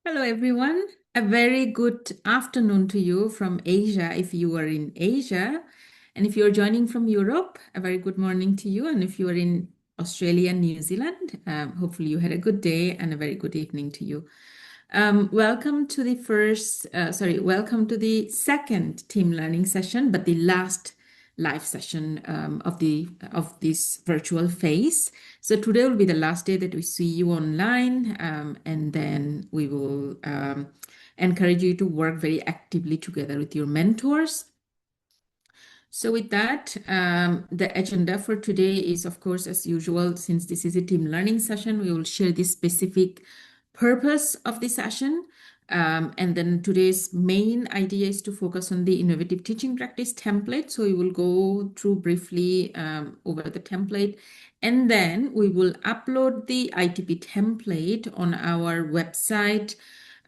Hello, everyone. A very good afternoon to you from Asia if you are in Asia. And if you're joining from Europe, a very good morning to you. And if you are in Australia and New Zealand, hopefully you had a good day and a very good evening to you. Welcome to the welcome to the second team learning session, but the last live session of this virtual phase. So today will be the last day that we see you online, and then we will encourage you to work very actively together with your mentors. So with that, the agenda for today is, of course, as usual, since this is a team learning session, we will share the specific purpose of the session. And then today's main idea is to focus on the innovative teaching practice template. So we will go through briefly over the template, and then we will upload the ITP template on our website.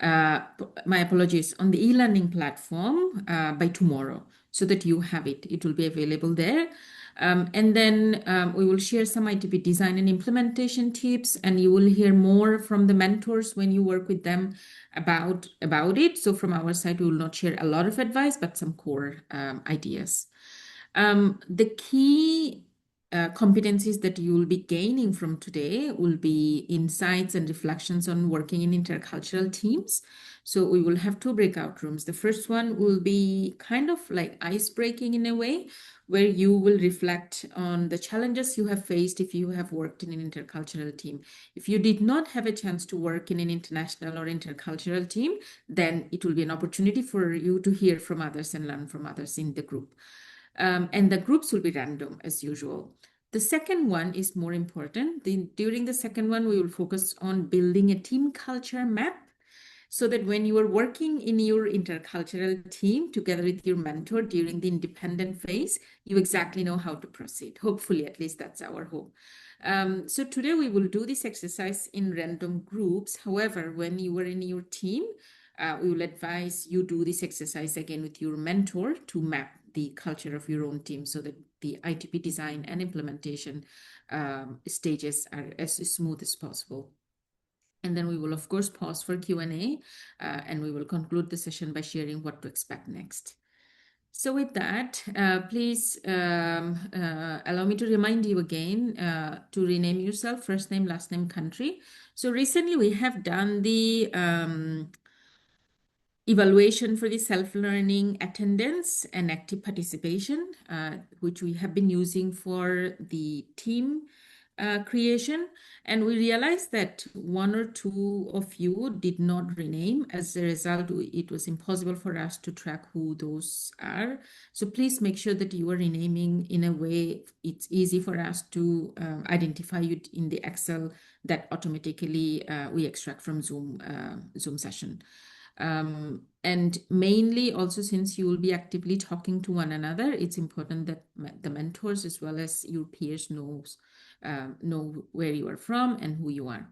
My apologies, on the e-learning platform by tomorrow, so that you have it. It will be available there. And then we will share some ITP design and implementation tips, and you will hear more from the mentors when you work with them about it. So from our side, we will not share a lot of advice, but some core ideas. The key competencies that you will be gaining from today will be insights and reflections on working in intercultural teams. So we will have two breakout rooms. The first one will be kind of like ice breaking in a way, where you will reflect on the challenges you have faced if you have worked in an intercultural team. If you did not have a chance to work in an international or intercultural team, then it will be an opportunity for you to hear from others and learn from others in the group. And the groups will be random as usual. The second one is more important. During the second one, we will focus on building a team culture map, so that when you are working in your intercultural team together with your mentor during the independent phase, you exactly know how to proceed. Hopefully, at least that's our hope. So today we will do this exercise in random groups. However, when you are in your team, we will advise you do this exercise again with your mentor to map the culture of your own team, so that the ITP design and implementation stages are as smooth as possible. And then we will, of course, pause for Q&A, and we will conclude the session by sharing what to expect next. So with that, please allow me to remind you again to rename yourself, first name, last name, country. So recently we have done the evaluation for the self-learning attendance and active participation, which we have been using for the team creation. And we realized that one or two of you did not rename. As a result, it was impossible for us to track who those are. So please make sure that you are renaming in a way it's easy for us to identify you in the Excel that automatically we extract from Zoom session. And mainly also, since you will be actively talking to one another, it's important that the mentors as well as your peers know where you are from and who you are.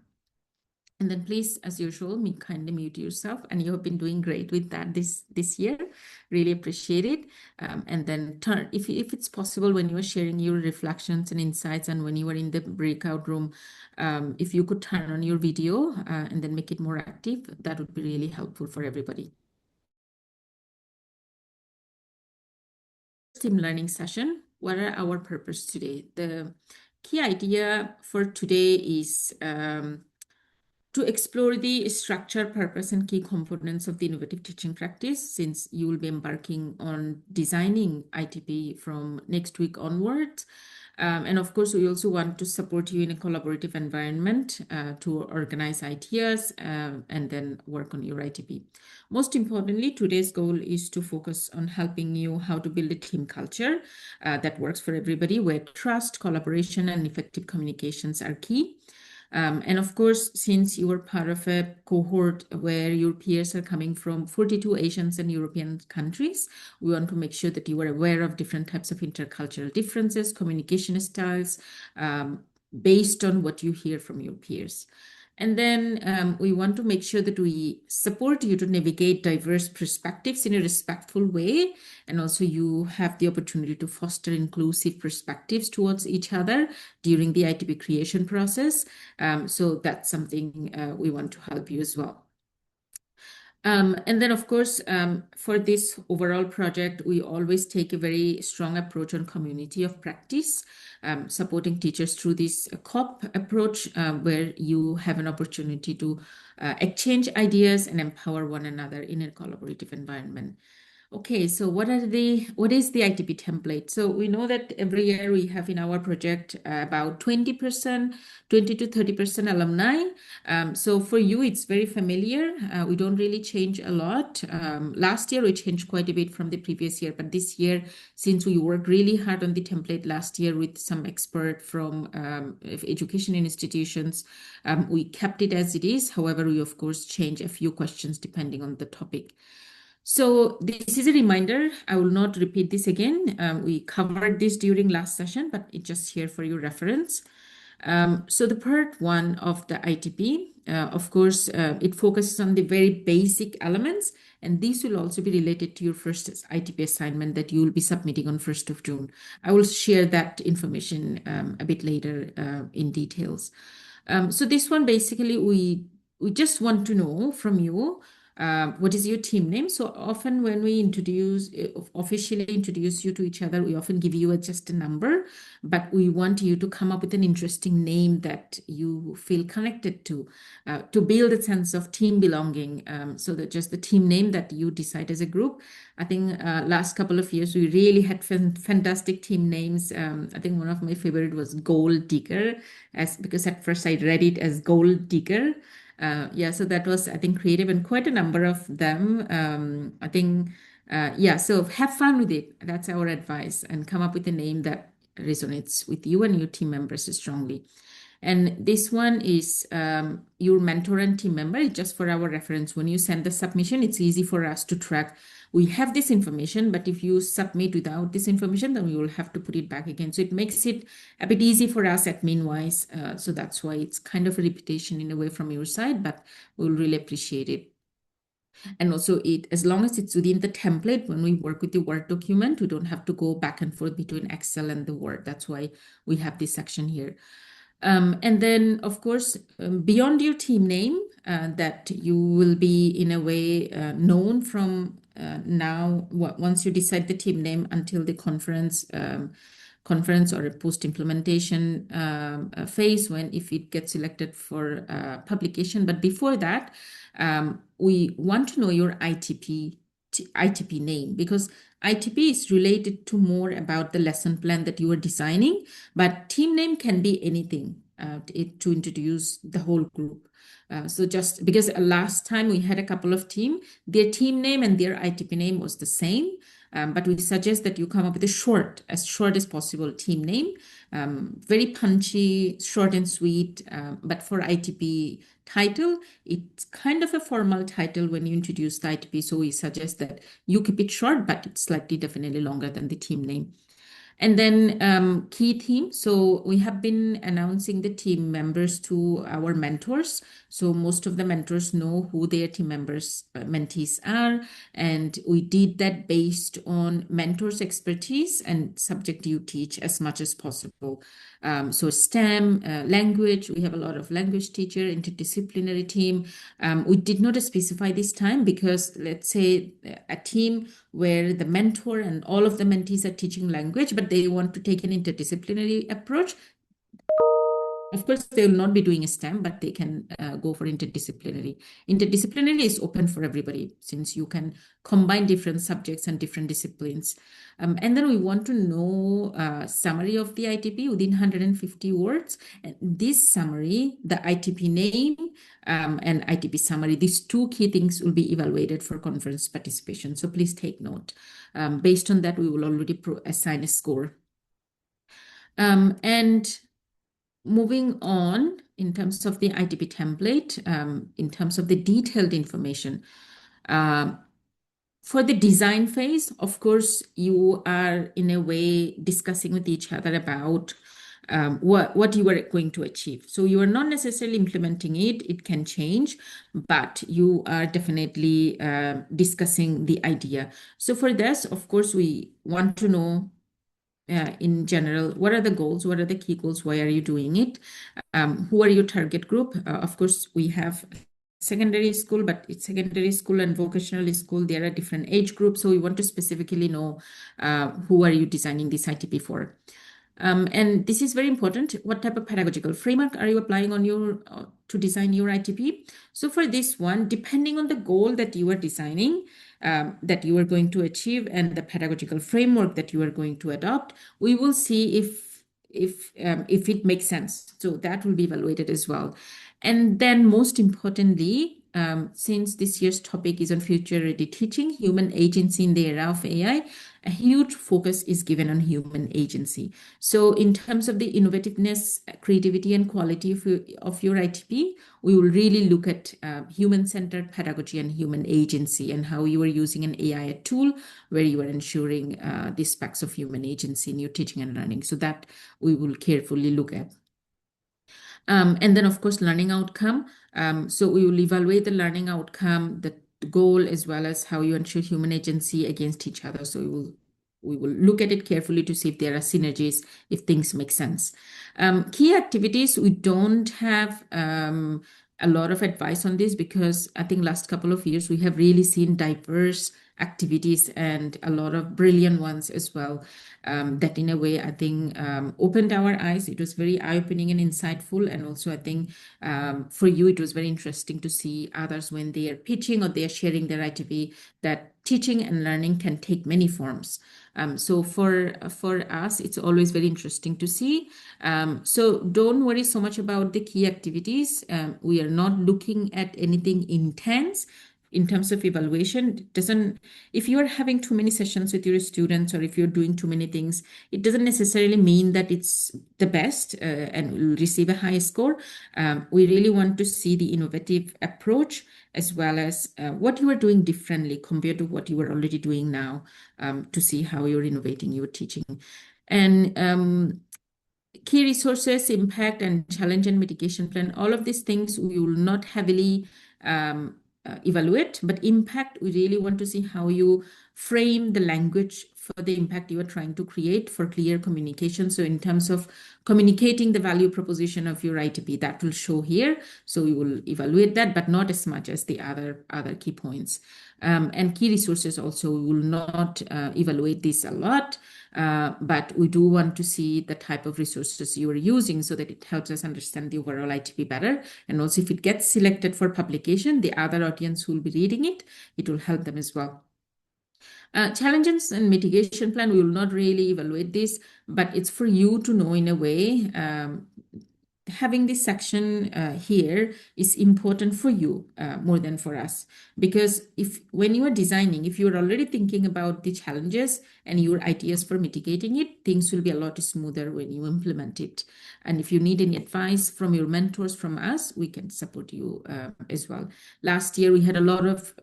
And then please, as usual, kindly mute yourself. And you have been doing great with that this year. Really appreciate it. And then turn, if it's possible, when you are sharing your reflections and insights, and when you are in the breakout room, if you could turn on your video and then make it more active, that would be really helpful for everybody. Team learning session. What are our purpose today? The key idea for today is to explore the structure, purpose, and key components of the innovative teaching practice, since you will be embarking on designing ITP from next week onwards. And of course, we also want to support you in a collaborative environment to organize ideas and then work on your ITP. Most importantly, today's goal is to focus on helping you how to build a team culture that works for everybody, where trust, collaboration, and effective communications are key. And of course, since you are part of a cohort where your peers are coming from 42 Asian and European countries, we want to make sure that you are aware of different types of intercultural differences, communication styles, based on what you hear from your peers. And then we want to make sure that we support you to navigate diverse perspectives in a respectful way. And also you have the opportunity to foster inclusive perspectives towards each other during the ITP creation process. So that's something we want to help you as well. And then, of course, for this overall project, we always take a very strong approach on community of practice, supporting teachers through this COP approach, where you have an opportunity to exchange ideas and empower one another in a collaborative environment. Okay, so what is the ITP template? So we know that every year we have in our project about 20%, 20 to 30% alumni. So for you, it's very familiar. We don't really change a lot. Last year, we changed quite a bit from the previous year, but this year, since we worked really hard on the template last year with some expert from education institutions, we kept it as it is. However, we of course change a few questions depending on the topic. So this is a reminder. I will not repeat this again. We covered this during last session, but it's just here for your reference. So the part one of the ITP, of course, it focuses on the very basic elements, and these will also be related to your first ITP assignment that you will be submitting on 1st of June. I will share that information a bit later in details. So this one, basically, we just want to know from you what is your team name? So often when we officially introduce you to each other, we often give you just a number, but we want you to come up with an interesting name that you feel connected to build a sense of team belonging. So that just the team name that you decide as a group. I think last couple of years, we really had fantastic team names. I think one of my favorite was Gold Digger, because at first I read it as Gold Digger. Yeah, so that was, I think, creative and quite a number of them. I think, yeah, so have fun with it. That's our advice, and come up with a name that resonates with you and your team members strongly. And this one is your mentor and team member. Just for our reference, when you send the submission, it's easy for us to track. We have this information, but if you submit without this information, then we will have to put it back again. So it makes it a bit easy for us admin-wise. So that's why it's kind of a repetition in a way from your side, but we'll really appreciate it. And also, as long as it's within the template, when we work with the Word document, we don't have to go back and forth between Excel and the Word. That's why we have this section here. And then, of course, beyond your team name, that you will be in a way known from now, once you decide the team name until the conference or a post-implementation phase, when if it gets selected for publication. But before that, we want to know your ITP name, because ITP is related to more about the lesson plan that you are designing, but team name can be anything to introduce the whole group. So just because last time we had a couple of their team name and their ITP name was the same, but we suggest that you come up with as short as possible team name, very punchy, short and sweet. But for ITP title, it's kind of a formal title when you introduce the ITP. So we suggest that you keep it short, but it's slightly definitely longer than the team name. And then key theme. So we have been announcing the team members to our mentors. So most of the mentors know who their team members, mentees are. And we did that based on mentors' expertise and subject you teach as much as possible. So STEM, language, we have a lot of language teacher, interdisciplinary team. We did not specify this time because let's say a team where the mentor and all of the mentees are teaching language, but they want to take an interdisciplinary approach. Of course, they will not be doing a STEM, but they can go for interdisciplinary. Interdisciplinary is open for everybody, since you can combine different subjects and different disciplines. And then we want to know a summary of the ITP within 150 words. And this summary, the ITP name and ITP summary, these two key things will be evaluated for conference participation. So please take note. Based on that, we will already assign a score. And moving on, in terms of the ITP template, in terms of the detailed information, for the design phase, of course, you are in a way discussing with each other about what you are going to achieve. So you are not necessarily implementing it. It can change, but you are definitely discussing the idea. So for this, of course, we want to know in general, what are the goals? What are the key goals? Why are you doing it? Who are your target group? Of course, we have secondary school, but it's secondary school and vocational school. There are different age groups. So we want to specifically know who are you designing this ITP for. And this is very important. What type of pedagogical framework are you applying on your to design your ITP? So for this one, depending on the goal that you are designing, that you are going to achieve, and the pedagogical framework that you are going to adopt, we will see if it makes sense. So that will be evaluated as well. And then most importantly, since this year's topic is on future-ready teaching, human agency in the era of AI, a huge focus is given on human agency. So in terms of the innovativeness, creativity, and quality of your ITP, we will really look at human-centered pedagogy and human agency, and how you are using an AI tool where you are ensuring the aspects of human agency in your teaching and learning. So that we will carefully look at. And then, of course, learning outcome. So we will evaluate the learning outcome, the goal, as well as how you ensure human agency against each other. So we will look at it carefully to see if there are synergies, if things make sense. Key activities, we don't have a lot of advice on this, because I think last couple of years we have really seen diverse activities and a lot of brilliant ones as well, that in a way I think opened our eyes. It was very eye-opening and insightful, and also I think for you it was very interesting to see others when they are pitching or they are sharing their ITP, that teaching and learning can take many forms. So for us, it's always very interesting to see. So don't worry so much about the key activities. We are not looking at anything intense in terms of evaluation. It doesn't, if you are having too many sessions with your students, or if you're doing too many things, it doesn't necessarily mean that it's the best and will receive a high score. We really want to see the innovative approach, as well as what you are doing differently compared to what you are already doing now, to see how you're innovating your teaching. And key resources, impact and challenge and mitigation plan, all of these things we will not heavily evaluate, but impact, we really want to see how you frame the language for the impact you are trying to create for clear communication. So in terms of communicating the value proposition of your ITP, that will show here. So we will evaluate that, but not as much as the other key points. And key resources also, we will not evaluate this a lot, but we do want to see the type of resources you are using, so that it helps us understand the overall ITP better. And also if it gets selected for publication, the other audience who will be reading it, it will help them as well. Challenges and mitigation plan, we will not really evaluate this, but it's for you to know in a way. Having this section here is important for you more than for us, because when you are designing, if you're already thinking about the challenges and your ideas for mitigating it, things will be a lot smoother when you implement it. And if you need any advice from your mentors, from us, we can support you as well. Last year, we had a lot of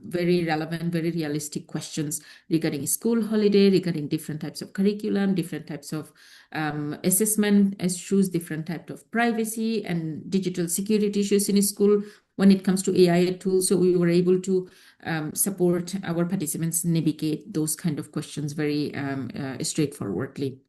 very relevant, very realistic questions regarding school holiday, regarding different types of curriculum, different types of assessment issues, different types of privacy and digital security issues in school when it comes to AI tools. So we were able to support our participants navigate those kind of questions very straightforwardly.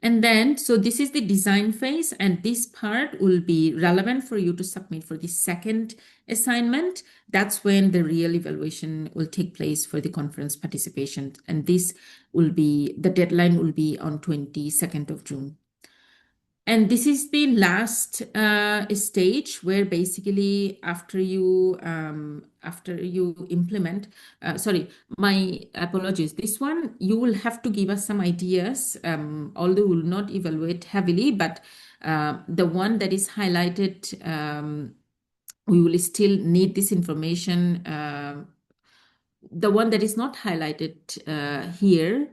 And then, so this is the design phase, and this part will be relevant for you to submit for the second assignment. That's when the real evaluation will take place for the conference participation. And this will be, the deadline will be on 22nd of June. And this is the last stage, where basically after you implement, sorry, my apologies. This one, you will have to give us some ideas, although we will not evaluate heavily, but the one that is highlighted, we will still need this information. The one that is not highlighted here,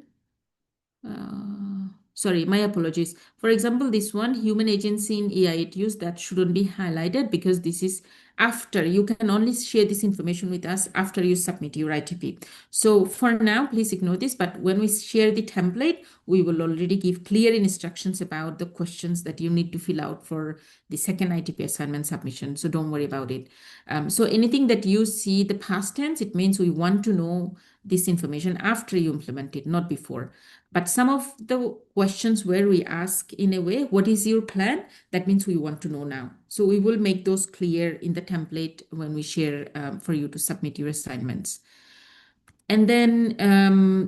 sorry, my apologies. For example, this one, human agency in AI use, that shouldn't be highlighted, because this is after. You can only share this information with us after you submit your ITP. So for now, please ignore this. But when we share the template, we will already give clear instructions about the questions that you need to fill out for the second ITP assignment submission. So don't worry about it. So anything that you see the past tense, it means we want to know this information after you implement it, not before. But some of the questions where we ask ask in a way, what is your plan? That means we want to know now. So we will make those clear in the template when we share for you to submit your assignments. And then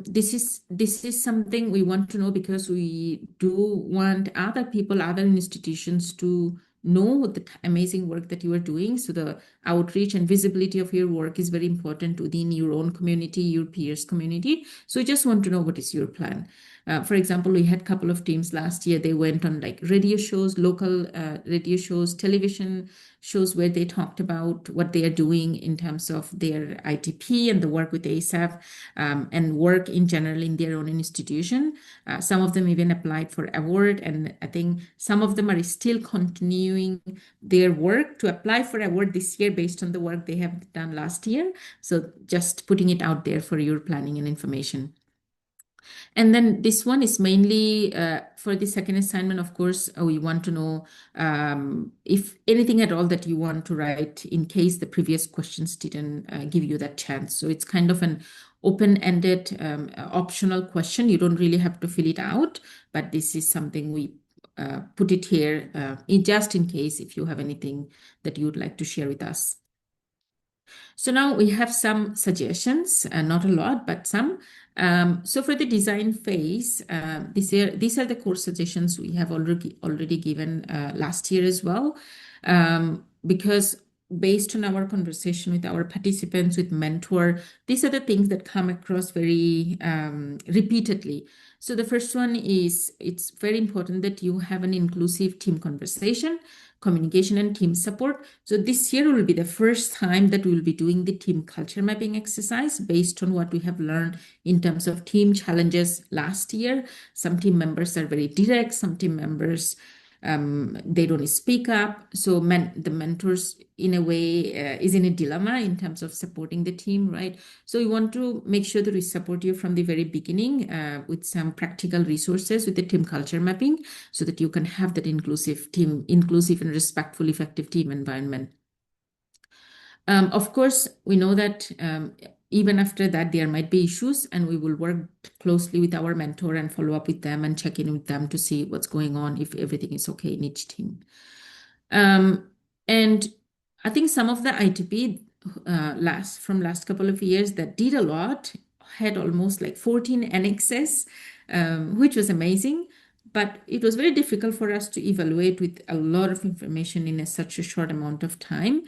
this is something we want to know because we do want other people, other institutions to know the amazing work that you are doing. So the outreach and visibility of your work is very important within your own community, your peers community. So we just want to know what is your plan. For example, we had a couple of teams last year. They went on like radio shows, local radio shows, television shows where they talked about what they are doing in terms of their ITP and the work with ASAF and work in general in their own institution. Some of them even applied for award, and I think some of them are still continuing their work to apply for award this year based on the work they have done last year. So just putting it out there for your planning and information. And then this one is mainly for the second assignment. Of course, we want to know if anything at all that you want to write in case the previous questions didn't give you that chance. So it's kind of an open-ended optional question. You don't really have to fill it out, but this is something we put it here just in case if you have anything that you would like to share with us. So now we have some suggestions, not a lot, but some. So for the design phase, these are the course suggestions we have already given last year as well, because based on our conversation with our participants, with mentor, these are the things that come across very repeatedly. So the first one is it's very important that you have an inclusive team conversation, communication, and team support. So this year will be the first time that we will be doing the team culture mapping exercise based on what we have learned in terms of team challenges last year. Some team members are very direct, some team members they don't speak up. So the mentors, in a way, is in a dilemma in terms of supporting the team, right? So we want to make sure that we support you from the very beginning with some practical resources with the team culture mapping so that you can have that inclusive and respectful, effective team environment. Of course, we know that even after that, there might be issues, and we will work closely with our mentor and follow up with them and check in with them to see what's going on, if everything is okay in each team. And I think some of the ITP from last couple of years that did a lot had almost like 14 annexes, which was amazing. But it was very difficult for us to evaluate with a lot of information in such a short amount of time.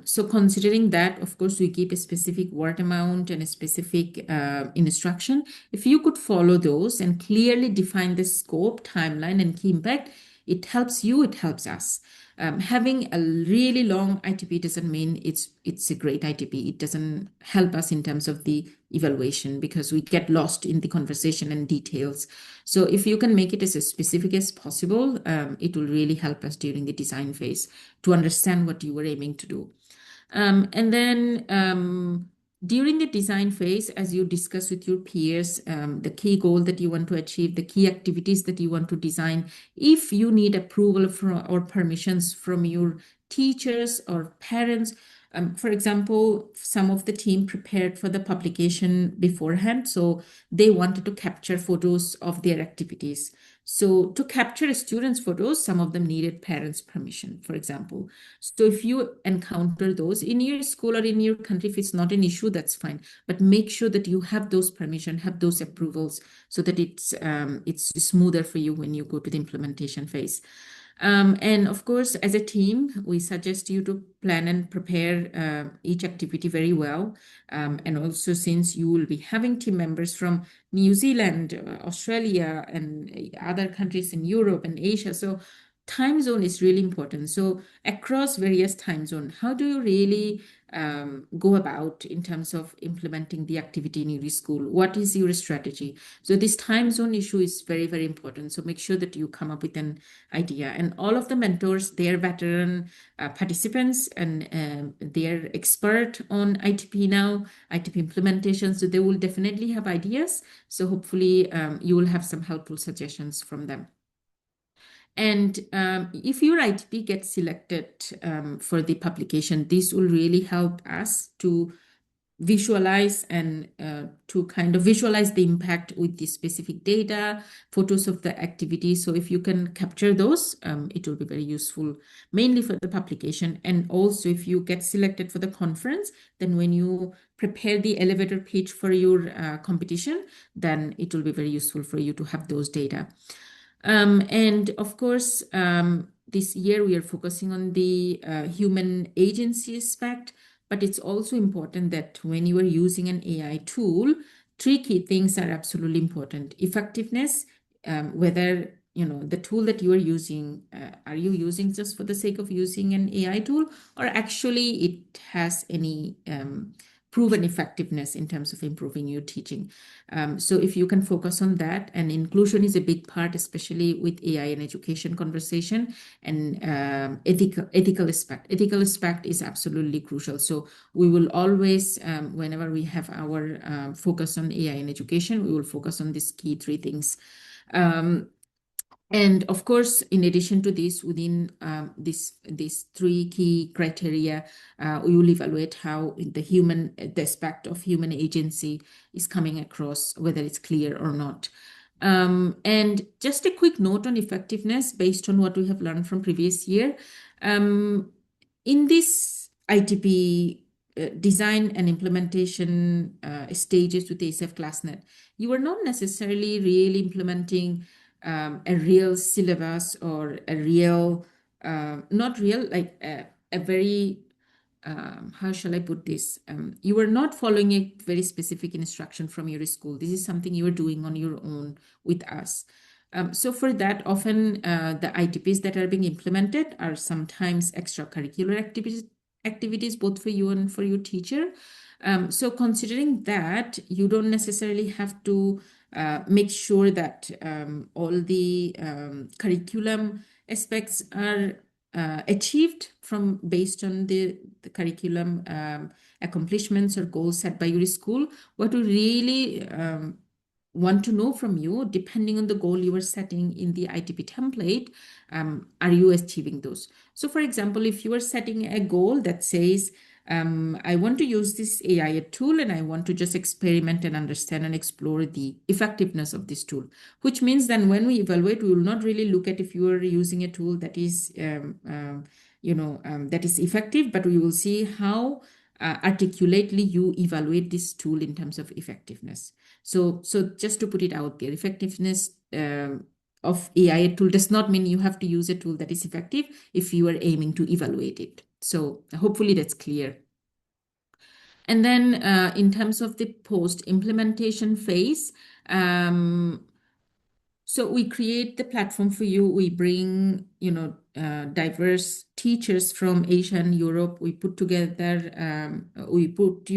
So considering that, of course, we keep a specific word amount and a specific instruction. If you could follow those and clearly define the scope, timeline, and key impact, it helps you, it helps us. Having a really long ITP doesn't mean it's a great ITP. It doesn't help us in terms of the evaluation because we get lost in the conversation and details. So if you can make it as specific as possible, it will really help us during the design phase to understand what you were aiming to do. And then during the design phase, as you discuss with your peers, the key goal that you want to achieve, the key activities that you want to design, if you need approval or permissions from your teachers or parents, for example, some of the team prepared for the publication beforehand, so they wanted to capture photos of their activities. So to capture students' photos, some of them needed parents' permission, for example. So if you encounter those in your school or in your country, if it's not an issue, that's fine. But make sure that you have those permission, have those approvals, so that it's smoother for you when you go to the implementation phase. And of course, as a team, we suggest you to plan and prepare each activity very well. And also, since you will be having team members from New Zealand, Australia, and other countries in Europe and Asia, so time zone is really important. So across various time zones, how do you really go about in terms of implementing the activity in your school? What is your strategy? So this time zone issue is very, very important. So make sure that you come up with an idea. And all of the mentors, they're veteran participants, and they're expert on ITP now, ITP implementation. So they will definitely have ideas. So hopefully you will have some helpful suggestions from them. And if your ITP gets selected for the publication, this will really help us to visualize and to kind of visualize the impact with the specific data, photos of the activity. So if you can capture those, it will be very useful, mainly for the publication. And also if you get selected for the conference, then when you prepare the elevator pitch for your competition, then it will be very useful for you to have those data. And of course, this year we are focusing on the human agency aspect, but it's also important that when you are using an AI tool, three key things are absolutely important. Effectiveness, whether the tool that you are using, are you using just for the sake of using an AI tool, or actually it has any proven effectiveness in terms of improving your teaching. So if you can focus on that, and inclusion is a big part, especially with AI and education conversation, and ethical aspect. Ethical aspect is absolutely crucial. So we will always, whenever we have our focus on AI and education, we will focus on these key three things. And of course, in addition to this, within these three key criteria, we will evaluate how the aspect of human agency is coming across, whether it's clear or not. And just a quick note on effectiveness based on what we have learned from previous year. In this ITP design and implementation stages with ASEFClassNet, you are not necessarily really implementing a real syllabus or a real, not real, like a very, how shall I put this? You are not following a very specific instruction from your school. This is something you are doing on your own with us. So for that, often the ITPs that are being implemented are sometimes extracurricular activities both for you and for your teacher. So considering that, you don't necessarily have to make sure that all the curriculum aspects are achieved based on the curriculum accomplishments or goals set by your school. What we really want to know from you, depending on the goal you are setting in the ITP template, are you achieving those? So for example, if you are setting a goal that says, I want to use this AI tool and I want to just experiment and understand and explore the effectiveness of this tool, which means then when we evaluate, we will not really look at if you are using a tool that is, that is effective, but we will see how articulately you evaluate this tool in terms of effectiveness. So just to put it out there, effectiveness of AI tool does not mean you have to use a tool that is effective if you are aiming to evaluate it. So hopefully that's clear. And then in terms of the post-implementation phase, so we create the platform for you. We bring, diverse teachers from Asia and Europe. We put you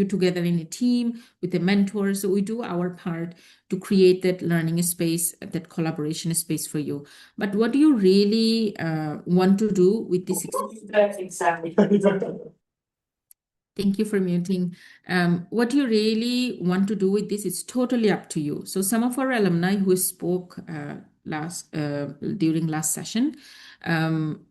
together in a team with a mentor. So we do our part to create that learning space, that collaboration space for you. But what do you really want to do with this experience? Thank you for muting. What you really want to do with this is totally up to you. So some of our alumni who spoke during last session,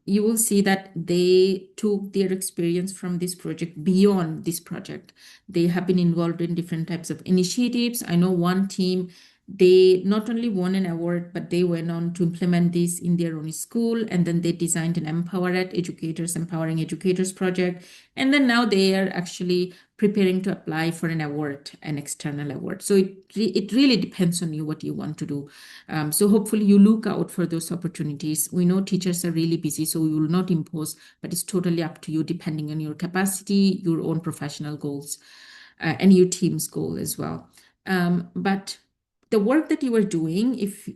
you will see that they took their experience from this project beyond this project. They have been involved in different types of initiatives. I know one team, they not only won an award, but they went on to implement this in their own school. And then they designed an Empowering Educators project. And then now they are actually preparing to apply for an award, an external award. So it really depends on you what you want to do. So hopefully you look out for those opportunities. We know teachers are really busy, so we will not impose, but it's totally up to you depending on your capacity, your own professional goals, and your team's goal as well. But the work that you are doing, if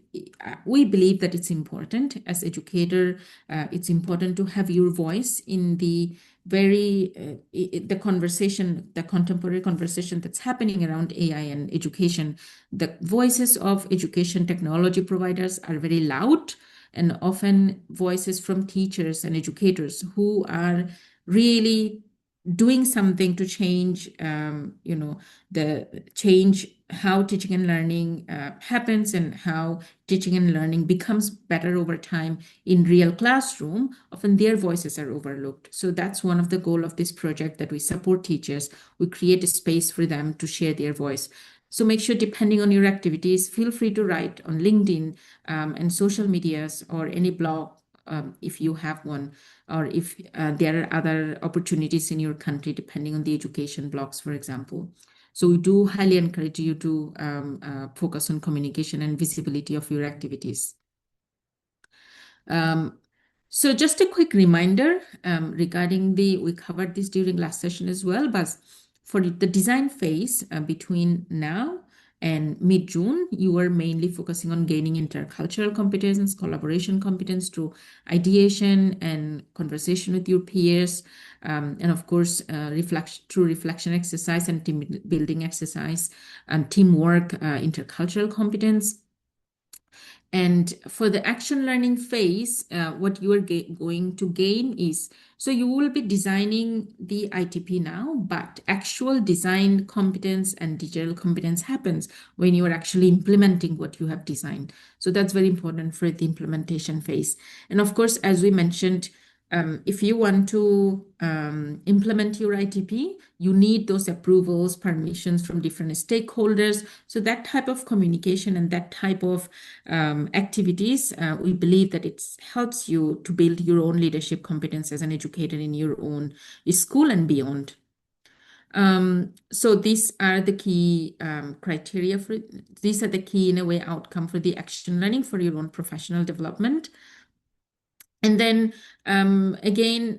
we believe that it's important as educator, it's important to have your voice in the the conversation, the contemporary conversation that's happening around AI and education. The voices of education technology providers are very loud, and often voices from teachers and educators who are really doing something to change, how teaching and learning happens and how teaching and learning becomes better over time in real classroom, often their voices are overlooked. So that's one of the goal of this project, that we support teachers. We create a space for them to share their voice. So make sure, depending on your activities, feel free to write on LinkedIn and social medias, or any blog if you have one, or if there are other opportunities in your country, depending on the education blogs, for example. So we do highly encourage you to focus on communication and visibility of your activities. Um, so just a quick reminder regarding we covered this during last session as well, but for the design phase between now and mid-June, you are mainly focusing on gaining intercultural competence, collaboration competence through ideation and conversation with your peers, and of course, through reflection exercise and team building exercise, and teamwork, intercultural competence. And for the action learning phase, what you are going to gain is, so you will be designing the ITP now, but actual design competence and digital competence happens when you are actually implementing what you have designed. So that's very important for the implementation phase. And of course, as we mentioned, if you want to implement your ITP, you need those approvals, permissions from different stakeholders. So that type of communication and that type of activities, we believe that it helps you to build your own leadership competence as an educator in your own school and beyond. So these are the key criteria for, these are the key, in a way, outcome for the action learning for your own professional development. And then again,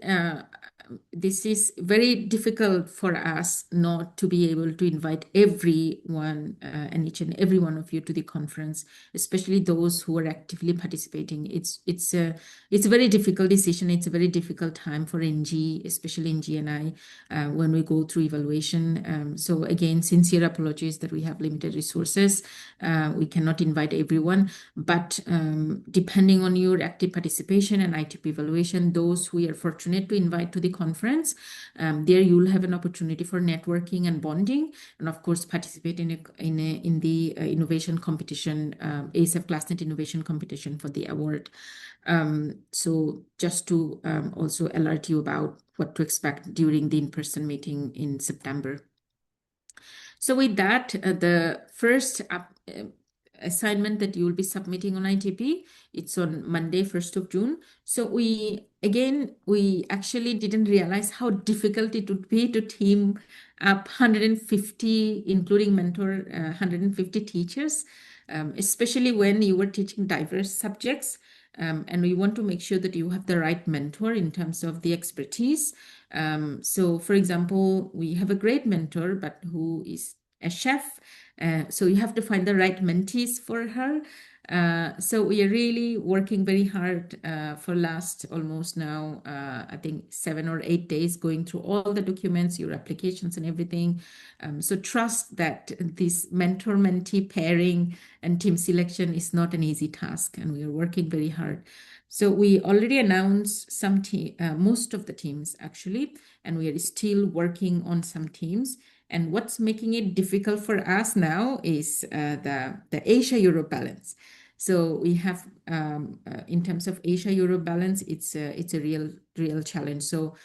this is very difficult for us not to be able to invite everyone and each and every one of you to the conference, especially those who are actively participating. It's a very difficult decision. It's a very difficult time for NG, especially NG and I, when we go through evaluation. So again, sincere apologies that we have limited resources. We cannot invite everyone, but depending on your active participation and ITP evaluation, those who are fortunate to invite to the conference, there you'll have an opportunity for networking and bonding, and of course participate in the innovation competition, ASEFClassNet innovation competition for the award. So just to also alert you about what to expect during the in-person meeting in September. So with that, the first assignment that you will be submitting on ITP, it's on Monday, 1st of June. So we actually didn't realize how difficult it would be to team up 150, including mentor, 150 teachers, especially when you were teaching diverse subjects. And we want to make sure that you have the right mentor in terms of the expertise. So for example, we have a great mentor, but who is a chef. So you have to find the right mentees for her. So we are really working very hard for last almost now, I think 7 or 8 days, going through all the documents, your applications and everything. So trust that this mentor-mentee pairing and team selection is not an easy task, and we are working very hard. So we already announced some most of the teams actually, and we are still working on some teams. And what's making it difficult for us now is the Asia-Europe balance. So we have, in terms of Asia-Europe balance, it's a real challenge. So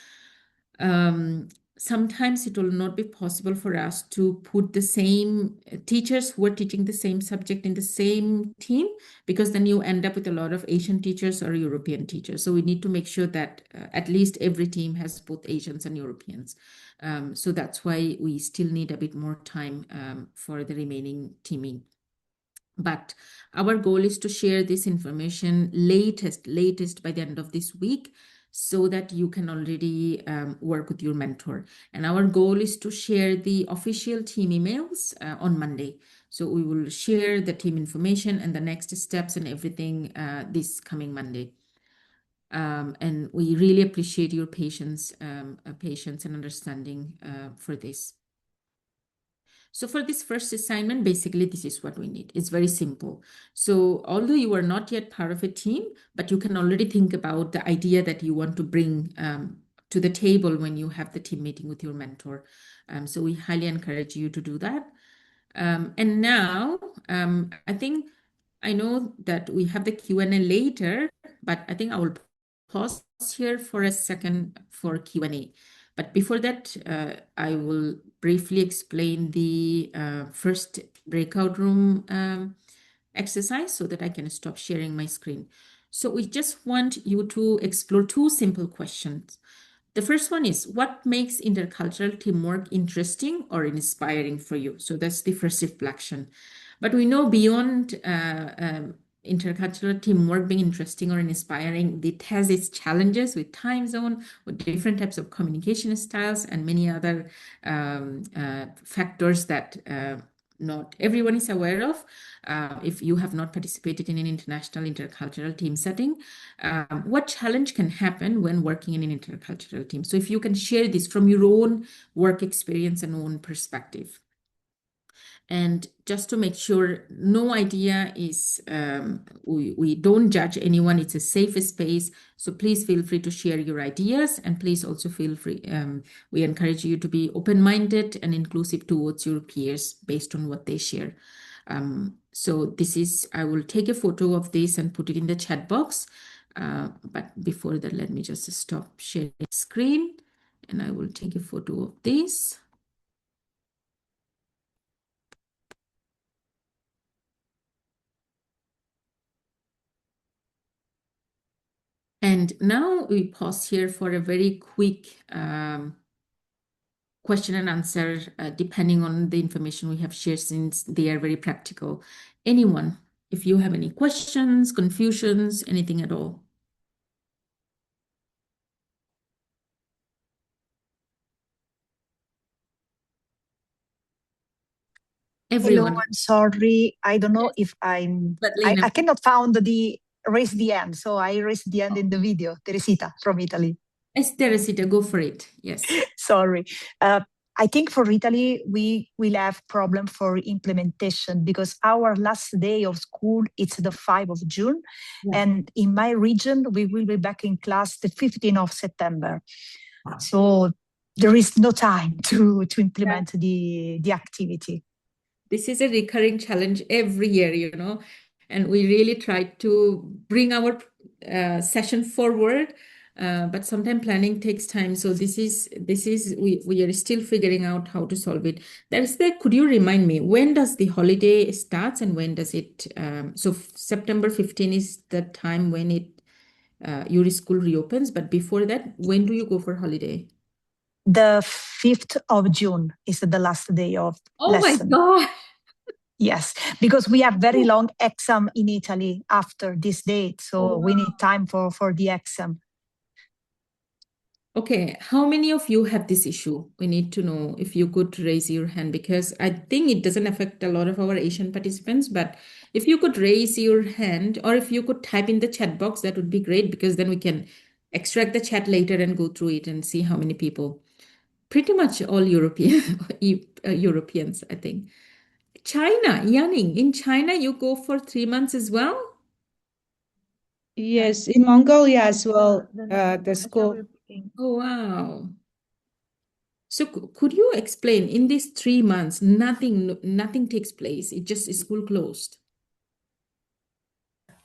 sometimes it will not be possible for us to put the same teachers who are teaching the same subject in the same team, because then you end up with a lot of Asian teachers or European teachers. So we need to make sure that at least every team has both Asians and Europeans. So that's why we still need a bit more time for the remaining teaming. But our goal is to share this information latest by the end of this week, so that you can already work with your mentor. And our goal is to share the official team emails on Monday. So we will share the team information and the next steps and everything this coming Monday. And we really appreciate your patience and understanding for this. So for this first assignment, basically, this is what we need. It's very simple. So although you are not yet part of a team, but you can already think about the idea that you want to bring to the table when you have the team meeting with your mentor. So we highly encourage you to do that. And now, I think I know that we have the Q&A later, but I think I will pause here for a second for Q&A. But before that, I will briefly explain the first breakout room exercise so that I can stop sharing my screen. So we just want you to explore two simple questions. The first one is, what makes intercultural teamwork interesting or inspiring for you? So that's the first reflection. But we know beyond intercultural teamwork being interesting or inspiring, it has its challenges with time zone, with different types of communication styles, and many other factors that not everyone is aware of. If you have not participated in an international intercultural team setting, what challenge can happen when working in an intercultural team? So if you can share this from your own work experience and own perspective. And just to make sure, no idea is, we don't judge anyone. It's a safe space. So please feel free to share your ideas, and please also feel free. We encourage you to be open-minded and inclusive towards your peers based on what they share. So this is, I will take a photo of this and put it in the chat box. But before that, let me just stop sharing screen, and I will take a photo of this. And now we pause here for a very quick question and answer, depending on the information we have shared, since they are very practical. Anyone, if you have any questions, confusions, anything at all? Hello, Everyone. I'm sorry. I don't know if But I Lena, cannot find the raise the hand. So I raised the hand in the video. Teresita from Italy. Teresita, go for it. Yes. Sorry. I think for Italy, we will have problem for implementation because our last day of school, it's the 5th of June. Yeah. And in my region, we will be back in class the 15th of September. So there is no time to implement the activity. This is a recurring challenge every year, and we really try to bring our session forward, but sometimes planning takes time. So this is we are still figuring out how to solve it. Could you remind me, when does the holiday starts and when does it? So September 15 is the time when your school reopens, but before that, when do you go for holiday? The 5th of June is the last day of lesson. My God. Yes, because we have very long exam in Italy after this date. So we need time for the exam. Okay, how many of you have this issue? We need to know. If you could raise your hand, because I think it doesn't affect a lot of our Asian participants, but if you could raise your hand, or if you could type in the chat box, that would be great, because then we can extract the chat later and go through it and see how many people. Pretty much all Europeans, I think. China, Yanning, in China, you go for 3 months as well? Yes, in Mongolia as well, the school. Oh, wow. So could you explain, in these 3 months, nothing takes place. It just is school closed.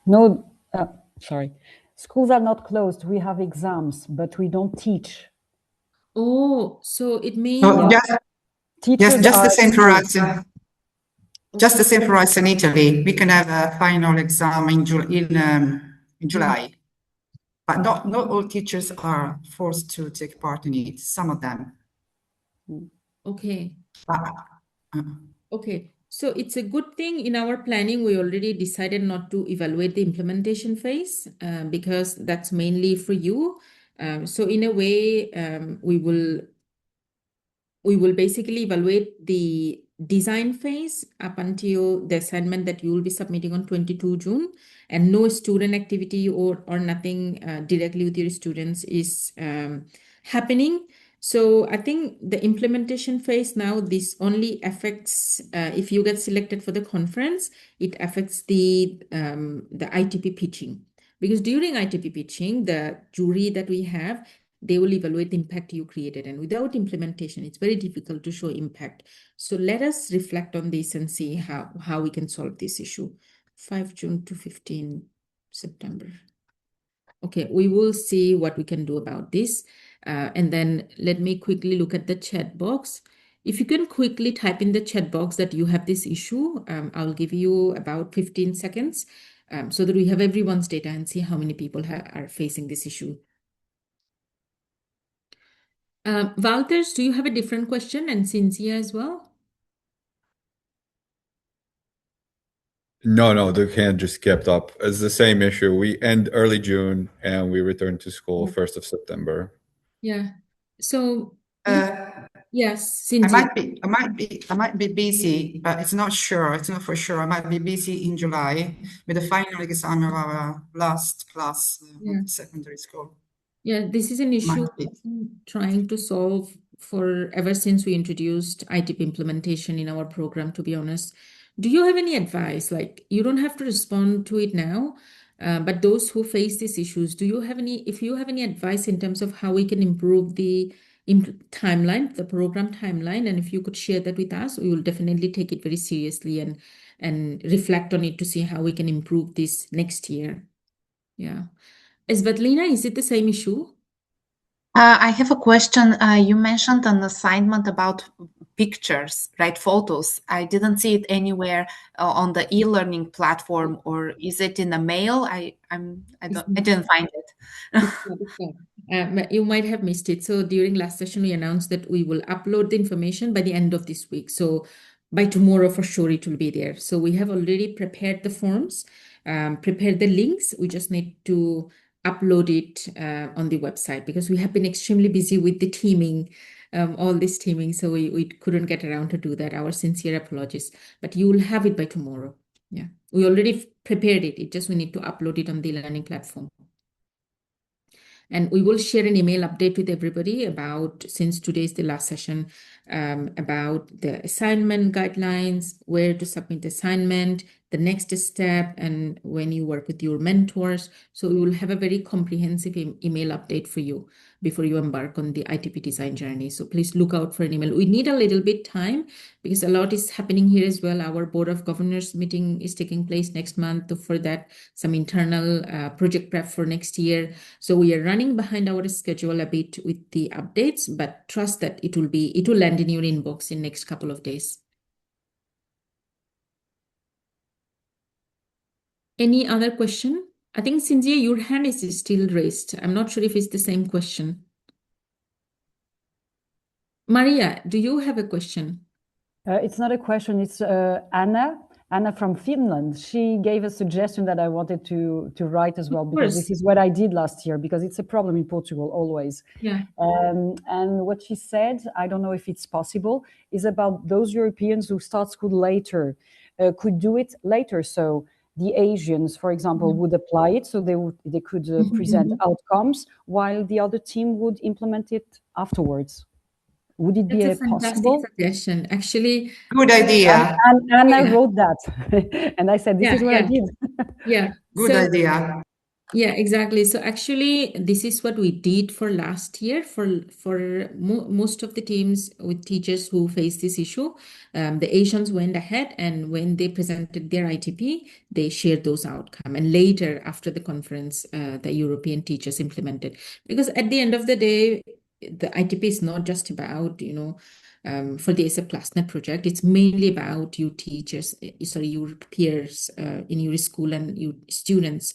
No, sorry. Schools are not closed. We have exams, but we don't teach. Oh, so it means Teachers just the are same in for school. us. Just the same for us in Italy. We can have a final exam in July, but not all teachers are forced to take part in it. Some of them. Okay. But, Okay. So it's a good thing in our planning, we already decided not to evaluate the implementation phase, because that's mainly for you. So in a way, we will basically evaluate the design phase up until the assignment that you will be submitting on 22 June, and no student activity or nothing directly with your students is happening. So I think the implementation phase now, this only affects, if you get selected for the conference, it affects the ITP pitching. Because during ITP pitching, the jury that we have, they will evaluate the impact you created. And without implementation, it's very difficult to show impact. So let us reflect on this and see how we can solve this issue. 5 June to 15 September. Okay, we will see what we can do about this. And then let me quickly look at the chat box. If you can quickly type in the chat box that you have this issue, I'll give you about 15 seconds so that we have everyone's data and see how many people are facing this issue. Walters, do you have a different question? And Cynthia as well? No, the hand just kept up. It's the same issue. We end early June and we return to school 1st of September. Yeah. So yes, I Cynthia. might be busy, but it's not sure. It's not for sure. I might be busy in July with the final exam of our last class of secondary school. Yeah, this is an issue I'm trying to solve for ever since we introduced ITP implementation in our program, to be honest. Do you have any advice? Like, you don't have to respond to it now, but those who face these issues, if you have any advice in terms of how we can improve the timeline, the program timeline, and if you could share that with us, we will definitely take it very seriously and reflect on it to see how we can improve this next year. Yeah. Svetlina, is it the same issue? I have a question. You mentioned an assignment about pictures, right? Photos. I didn't see it anywhere on the e-learning platform, or is it in the mail? I didn't find it. You might have missed it. So during last session, we announced that we will upload the information by the end of this week. So by tomorrow, for sure, it will be there. So we have already prepared the forms, prepared the links. We just need to upload it on the website because we have been extremely busy with the teaming, all this teaming. So we couldn't get around to do that. Our sincere apologies, but you will have it by tomorrow. Yeah, we already prepared it. We need to upload it on the learning platform. And we will share an email update with everybody about, since today is the last session, about the assignment guidelines, where to submit the assignment, the next step, and when you work with your mentors. So we will have a very comprehensive email update for you before you embark on the ITP design journey. So please look out for an email. We need a little bit time because a lot is happening here as well. Our Board of Governors meeting is taking place next month. For that, some internal project prep for next year. So we are running behind our schedule a bit with the updates, but trust that it will land in your inbox in next couple of days. Any other question? I think, Cynthia, your hand is still raised. I'm not sure if it's the same question. Maria, do you have a question? It's not a question. It's Anna from Finland. She gave a suggestion that I wanted to write as well, because this is what I did last year, because it's a problem in Portugal always. Yeah. And what she said, I don't know if it's possible, is about those Europeans who start school later, could do it later. So the Asians, for example, would apply it, so they could present outcomes, while the other team would implement it afterwards. Would it be That's a fantastic possible suggestion? Actually, good idea. And I wrote that, and I said, this is what I did. Yeah. Good idea. Yeah, exactly. So actually, this is what we did for last year for most of the teams with teachers who face this issue. The Asians went ahead, and when they presented their ITP, they shared those outcomes. And later, after the conference, the European teachers implemented. Because at the end of the day, the ITP is not just about, for the ASEFClassNet project, it's mainly about you teachers, your peers in your school and you students.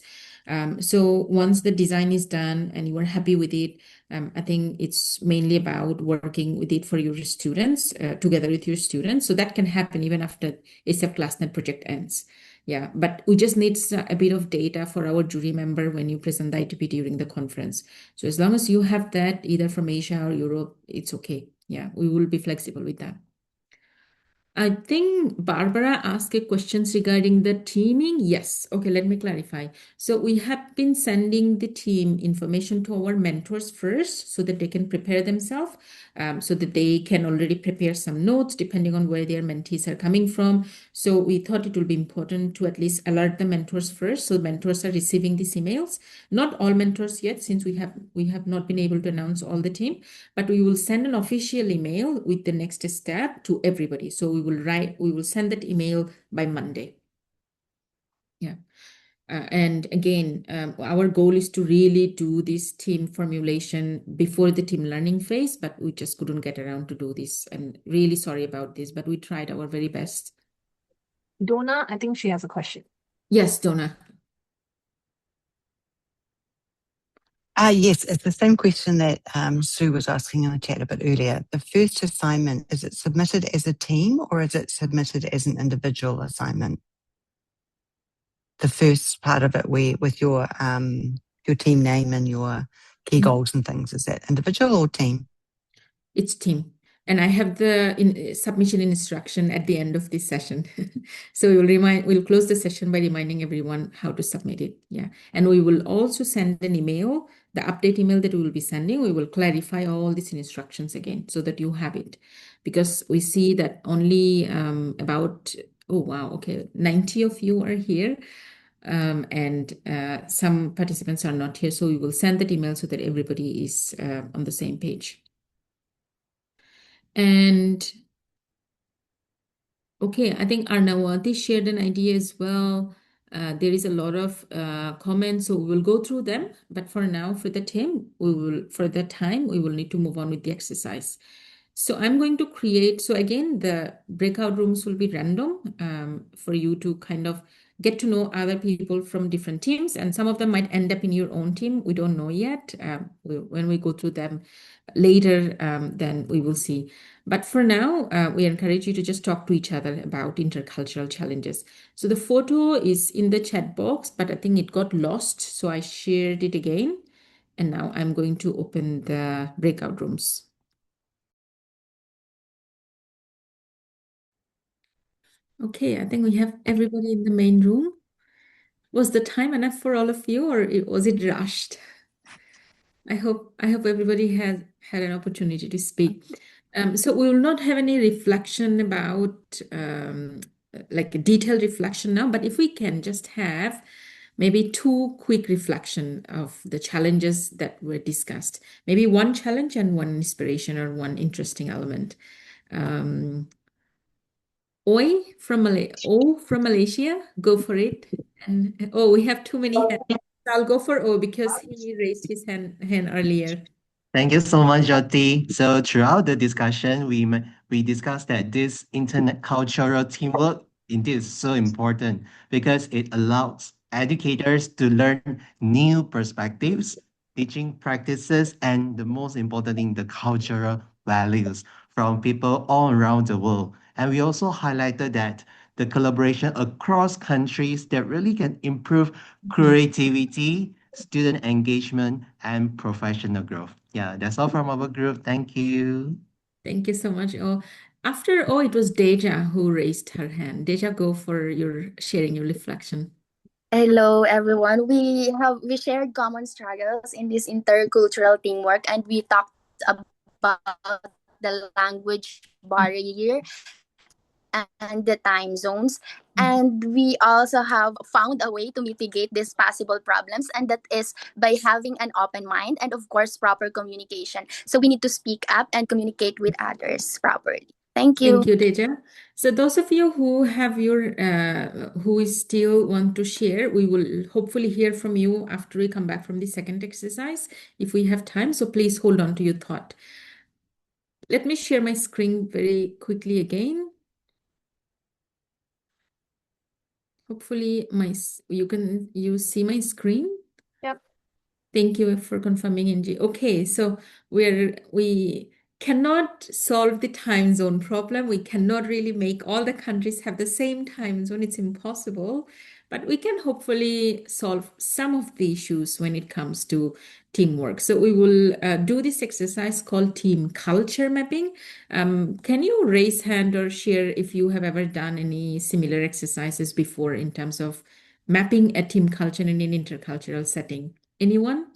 So once the design is done and you are happy with it, I think it's mainly about working with it for your students, together with your students. So that can happen even after ASEFClassNet project ends. Yeah, but we just need a bit of data for our jury member when you present the ITP during the conference. So as long as you have that either from Asia or Europe, it's okay. Yeah, we will be flexible with that. I think Barbara asked a questions regarding the teaming. Yes. Okay, let me clarify. So we have been sending the team information to our mentors first so that they can prepare themselves, so that they can already prepare some notes depending on where their mentees are coming from. So we thought it would be important to at least alert the mentors first, so mentors are receiving these emails. Not all mentors yet, since we have not been able to announce all the team, but we will send an official email with the next step to everybody. So we will send that email by Monday. Yeah. And again, our goal is to really do this team formulation before the team learning phase, but we just couldn't get around to do this. And really sorry about this, but we tried our very best. Donna, I think she has a question. Yes, Donna. Yes, it's the same question that Sue was asking in the chat a bit earlier. The first assignment, is it submitted as a team or is it submitted as an individual assignment? The first part of it with your team name and your key goals and things, is that individual or team? It's team. And I have the submission instruction at the end of this session. So we'll close the session by reminding everyone how to submit it. Yeah. And we will also send an email, the update email that we will be sending. We will clarify all these instructions again so that you have it. Because we see that only about, oh, wow, okay, 90 of you are here. And some participants are not here. So we will send that email so that everybody is on the same page. And okay, I think Arnawati shared an idea as well. There is a lot of comments, so we will go through them. But for now, for the time, we will need to move on with the exercise. So I'm going to create, so again, the breakout rooms will be random for you to kind of get to know other people from different teams, and some of them might end up in your own team. We don't know yet. When we go through them later, then we will see. But for now, we encourage you to just talk to each other about intercultural challenges. So the photo is in the chat box, but I think it got lost. So I shared it again. And now I'm going to open the breakout rooms. Okay, I think we have everybody in the main room. Was the time enough for all of you, or was it rushed? I hope everybody has had an opportunity to speak. So we will not have any reflection about like a detailed reflection now, but if we can just have maybe 2 quick reflection of the challenges that were discussed, maybe 1 challenge and 1 inspiration or 1 interesting element. From Malaysia, go for it. And we have too many hands. I'll go for O because he raised his hand earlier. Thank you so much, Jyoti. So throughout the discussion, we discussed that this intercultural teamwork indeed is so important because it allows educators to learn new perspectives, teaching practices, and the most important thing, the cultural values from people all around the world. And we also highlighted that the collaboration across countries that really can improve creativity, student engagement, and professional growth. Yeah, that's all from our group. Thank you. Thank you so much. It was Deja who raised her hand. Deja, go for sharing your reflection. Hello, everyone. We shared common struggles in this intercultural teamwork, and we talked about the language barrier and the time zones. And we also have found a way to mitigate these possible problems, and that is by having an open mind and, of course, proper communication. So we need to speak up and communicate with others properly. Thank you. Thank you, Deja. So those of you who have who still want to share, we will hopefully hear from you after we come back from the second exercise, if we have time. So please hold on to your thought. Let me share my screen very quickly again. Hopefully you see my screen. Yep. Thank you for confirming, Angie. Okay, so we cannot solve the time zone problem. We cannot really make all the countries have the same time zone. It's impossible. But we can hopefully solve some of the issues when it comes to teamwork. So we will do this exercise called team culture mapping. Can you raise hand or share if you have ever done any similar exercises before in terms of mapping a team culture in an intercultural setting? Anyone?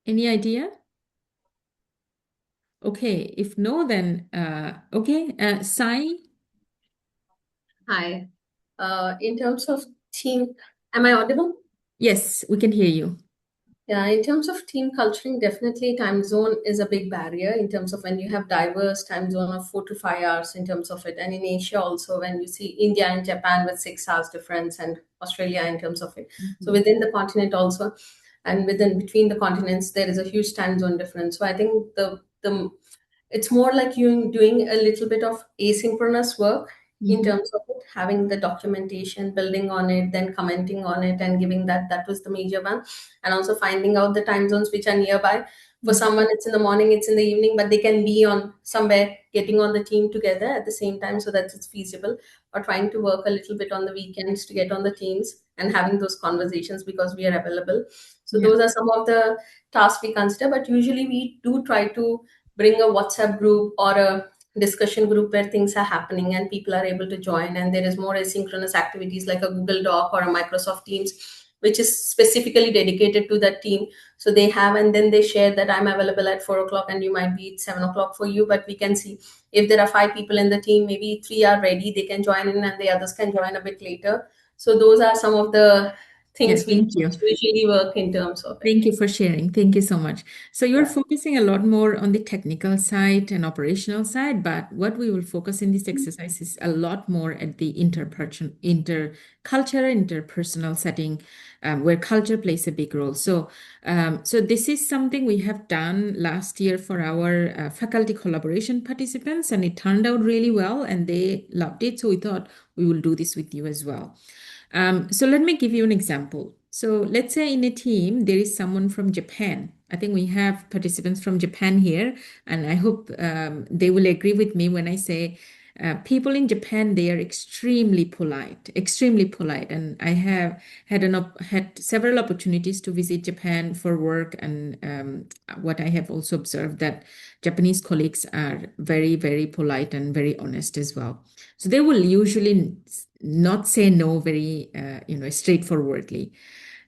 Any idea? Okay, if no, then okay. Sai? Hi. In terms of team, am I audible? Yes, we can hear you. Yeah, in terms of team culturing, definitely time zone is a big barrier in terms of when you have diverse time zone of 4 to 5 hours in terms of it. And in Asia also, when you see India and Japan with 6 hours difference and Australia in terms of it. So within the continent also, and within between the continents, there is a huge time zone difference. So I think the it's more like you doing a little bit of asynchronous work in terms of it, having the documentation, building on it, then commenting on it, and giving that. That was the major one. And also finding out the time zones which are nearby. For someone, it's in the morning, it's in the evening, but they can be on somewhere getting on the team together at the same time so that it's feasible. Or trying to work a little bit on the weekends to get on the teams and having those conversations because we are available. So those are some of the tasks we consider. But usually we do try to bring a WhatsApp group or a discussion group where things are happening and people are able to join, and there is more asynchronous activities like a Google Doc or a Microsoft Teams which is specifically dedicated to that team. So they have, and then they share that I'm available at 4 o'clock and you might be at 7 o'clock for you, but we can see if there are 5 people in the team, maybe 3 are ready, they can join in and the others can join a bit later. So those are some of the things we thank you. usually work in terms of it. Thank you for sharing. Thank you so much. So you're focusing a lot more on the technical side and operational side, but what we will focus in this exercise is a lot more at the intercultural, interpersonal setting, where culture plays a big role. So, so this is something we have done last year for our faculty collaboration participants, and it turned out really well, and they loved it. So we thought we will do this with you as well. So let me give you an example. So let's say in a team, there is someone from Japan. I think we have participants from Japan here, and I hope they will agree with me when I say people in Japan, they are extremely polite, extremely polite. And I have had several opportunities to visit Japan for work, and what I have also observed that Japanese colleagues are very, very polite and very honest as well. So they will usually not say no very, straightforwardly.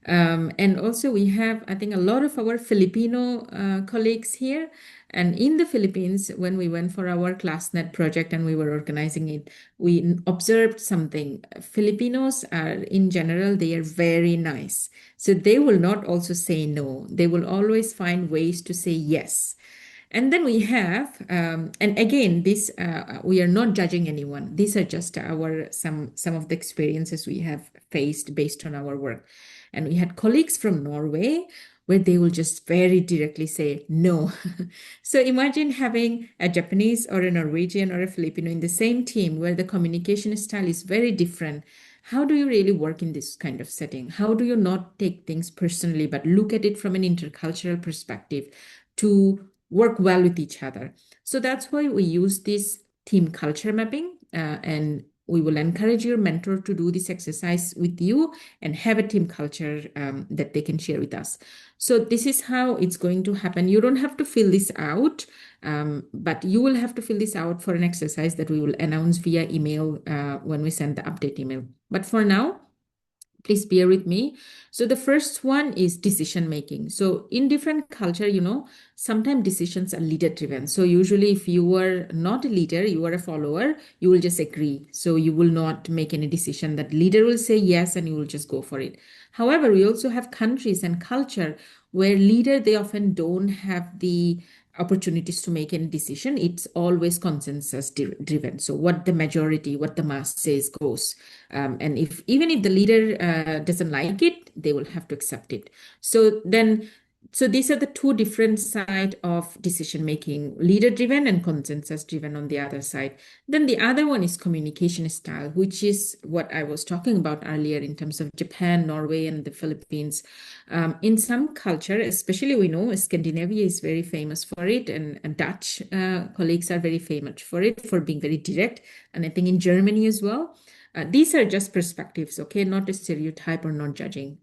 And also we have, I think, a lot of our Filipino colleagues here. And in the Philippines, when we went for our ClassNet project and we were organizing it, we observed something. Filipinos are, in general, they are very nice. So they will not also say no. They will always find ways to say yes. And then we have, and again, this we are not judging anyone. These are just our some of the experiences we have faced based on our work. And we had colleagues from Norway where they will just very directly say no. So imagine having a Japanese or a Norwegian or a Filipino in the same team where the communication style is very different. How do you really work in this kind of setting? How do you not take things personally, but look at it from an intercultural perspective to work well with each other? So that's why we use this team culture mapping, and we will encourage your mentor to do this exercise with you and have a team culture that they can share with us. So this is how it's going to happen. You don't have to fill this out, but you will have to fill this out for an exercise that we will announce via email when we send the update email. But for now, please bear with me. So the first one is decision making. So in different culture, sometimes decisions are leader driven. So usually if you are not a leader, you are a follower, you will just agree. So you will not make any decision. That leader will say yes and you will just go for it. However, we also have countries and culture where leader, they often don't have the opportunities to make any decision. It's always consensus driven. So what the majority, what the mass says goes. And even if the leader doesn't like it, they will have to accept it. So these are the two different sides of decision making, leader driven and consensus driven on the other side. Then the other one is communication style, which is what I was talking about earlier in terms of Japan, Norway, and the Philippines. In some culture, especially we know Scandinavia is very famous for it, and Dutch colleagues are very famous for it, for being very direct. And I think in Germany as well. These are just perspectives, okay? Not a stereotype or not judging.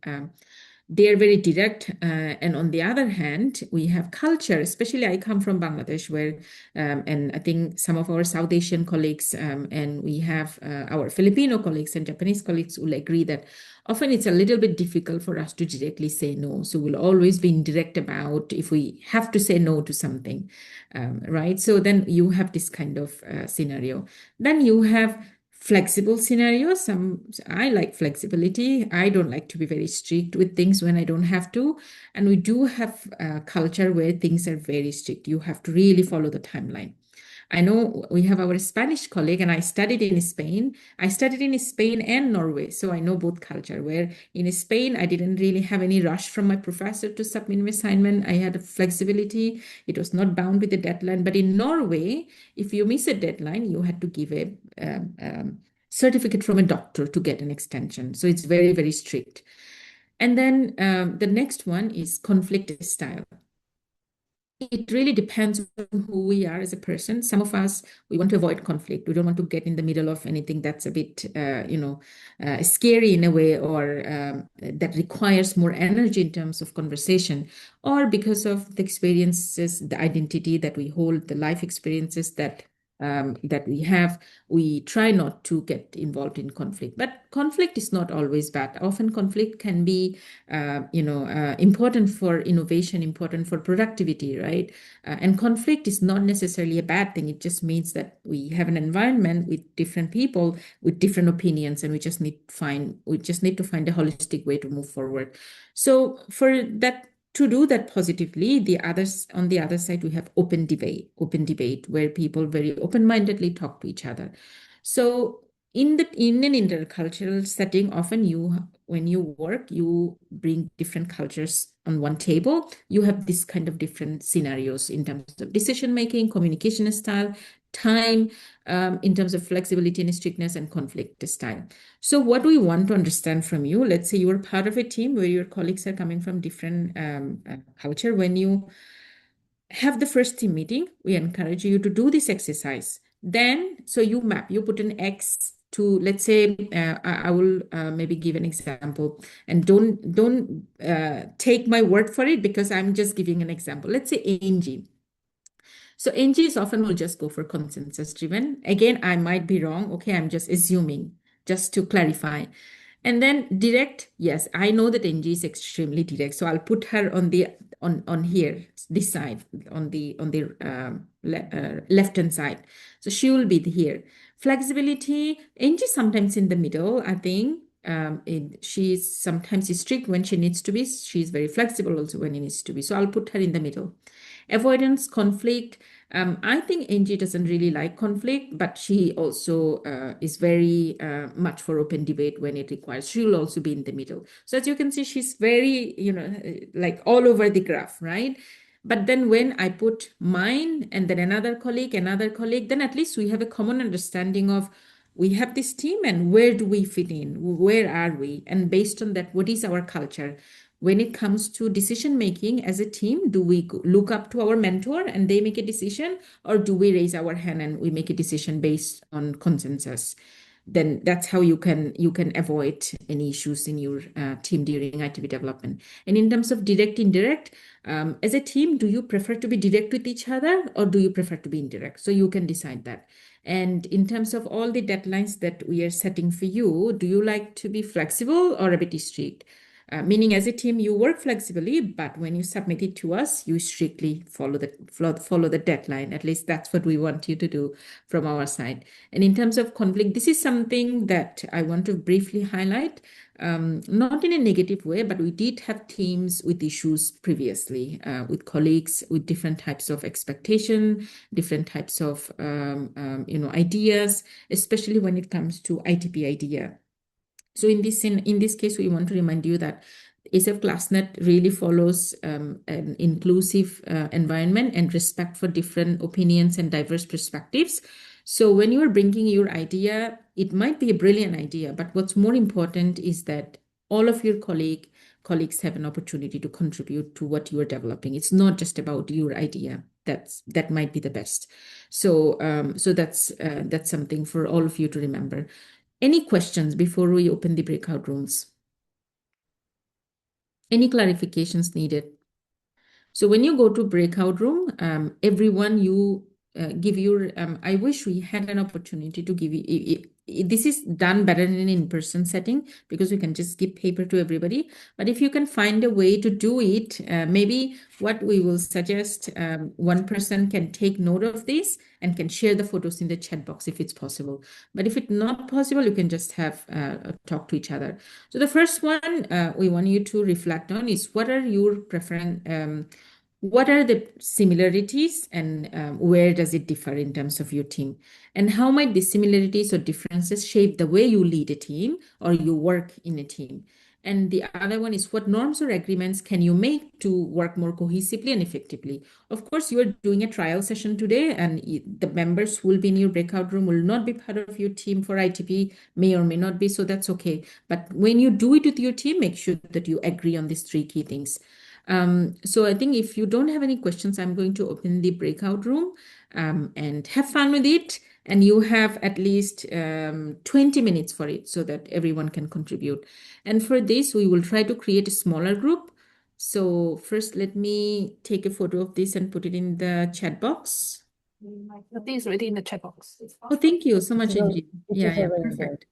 they are very direct. And on the other hand, we have culture, especially I come from Bangladesh, where, and I think some of our South Asian colleagues and we have our Filipino colleagues and Japanese colleagues will agree that often it's a little bit difficult for us to directly say no. So we'll always be indirect about if we have to say no to something, right? So then you have this kind of scenario. Then you have flexible scenarios. I like flexibility. I don't like to be very strict with things when I don't have to. And we do have a culture where things are very strict. You have to really follow the timeline. I know we have our Spanish colleague, and I studied in Spain. I studied in Spain and Norway, so I know both culture. Where in Spain, I didn't really have any rush from my professor to submit my assignment. I had a flexibility. It was not bound with the deadline. But in Norway, if you miss a deadline, you had to give a certificate from a doctor to get an extension. So it's very, very strict. And then the next one is conflict style. It really depends on who we are as a person. Some of us, we want to avoid conflict. We don't want to get in the middle of anything that's a bit, scary in a way, or that requires more energy in terms of conversation, or because of the experiences, the identity that we hold, the life experiences that we have, we try not to get involved in conflict. But conflict is not always bad. Often conflict can be, important for innovation, important for productivity, right? And conflict is not necessarily a bad thing. It just means that we have an environment with different people with different opinions, and we just need to find a holistic way to move forward. So for that, to do that positively, on the other side, we have open debate where people very open-mindedly talk to each other. So in an intercultural setting, often when you work, you bring different cultures on one table. You have this kind of different scenarios in terms of decision-making, communication style, time, in terms of flexibility and strictness, and conflict style. So what we want to understand from you, let's say you are part of a team where your colleagues are coming from different culture. When you have the first team meeting, we encourage you to do this exercise. Then, so you put an X to, let's say, I will maybe give an example, and don't take my word for it, because I'm just giving an example. Let's say Angie. So NGs often will just go for consensus driven. Again, I might be wrong. Okay, I'm just assuming, just to clarify. And then direct, yes, I know that NG is extremely direct. So I'll put her on here, this side, on the left-hand side. So she will be here. Flexibility, NG sometimes in the middle, I think. She's sometimes strict when she needs to be. She's very flexible also when it needs to be. So I'll put her in the middle. Avoidance, conflict. I think Angie doesn't really like conflict, but she also is very much for open debate when it requires. She will also be in the middle. So as you can see, she's very, like all over the graph, right? But then when I put mine and then another colleague, then at least we have a common understanding of, we have this team and where do we fit in? Where are we? And based on that, what is our culture? When it comes to decision making as a team, do we look up to our mentor and they make a decision, or do we raise our hand and we make a decision based on consensus? Then that's how you can avoid any issues in your team during ITB development. And in terms of direct, indirect, as a team, do you prefer to be direct with each other, or do you prefer to be indirect? So you can decide that. And in terms of all the deadlines that we are setting for you, do you like to be flexible or a bit strict? Meaning, as a team, you work flexibly, but when you submit it to us, you strictly follow the deadline. At least that's what we want you to do from our side. And in terms of conflict, this is something that I want to briefly highlight. Not in a negative way, but we did have teams with issues previously, with colleagues with different types of expectation, different types of ideas, especially when it comes to ITP idea. So in this case, we want to remind you that ASEFClassNet really follows an inclusive environment and respect for different opinions and diverse perspectives. So when you are bringing your idea, it might be a brilliant idea, but what's more important is that all of your colleagues have an opportunity to contribute to what you are developing. It's not just about your idea. That might be the best. So that's something for all of you to remember. Any questions before we open the breakout rooms? Any clarifications needed? So when you go to breakout room, everyone you give your, I wish we had an opportunity to give you, this is done better in an in-person setting because we can just give paper to everybody. But if you can find a way to do it, maybe what we will suggest, one person can take note of this and can share the photos in the chat box if it's possible. But if it's not possible, you can just have a talk to each other. So the first one we want you to reflect on is what are your preference, what are the similarities and where does it differ in terms of your team? And how might the similarities or differences shape the way you lead a team or you work in a team? And the other one is what norms or agreements can you make to work more cohesively and effectively? Of course, you are doing a trial session today and the members who will be in your breakout room will not be part of your team for ITP, may or may not be, so that's okay. But when you do it with your team, make sure that you agree on these three key things. So I think if you don't have any questions, I'm going to open the breakout room and have fun with it. And you have at least 20 minutes for it so that everyone can contribute. And for this, we will try to create a smaller group. So first, let me take a photo of this and put it in the chat box. The thing is already in the chat box. Oh, thank you so much, Angie. Yeah, perfect.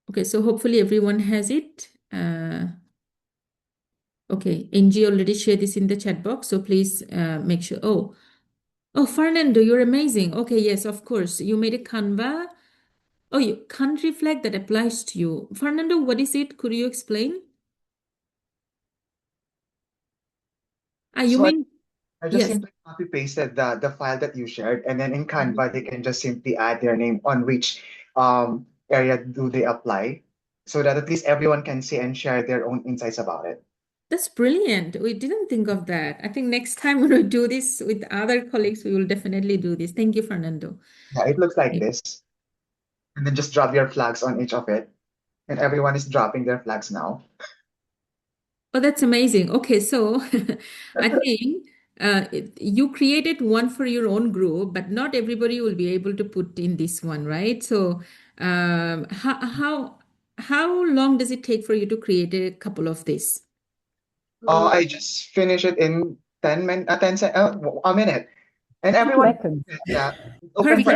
Okay, so hopefully everyone has it. Okay, Angie already shared this in the chat box, so please make sure. Oh, Fernando, you're amazing. Okay, yes, of course. You made a Canva. Oh, you country flag that applies to you. Fernando, what is it? Could you explain? You So mean I just yes. simply copy pasted the file that you shared, and then in Canva they can just simply add their name on which area do they apply, so that at least everyone can see and share their own insights about it. That's brilliant. We didn't think of that. I think next time when we do this with other colleagues, we will definitely do this. Thank you, Fernando. Yeah, it looks like this, and then just drop your flags on each of it, and everyone is dropping their flags now. Oh, that's amazing. Okay, so I think you created one for your own group, but not everybody will be able to put in this one, right? So how long does it take for you to create a couple of this? I just finished it in 10 a minute, and everyone, yeah, open for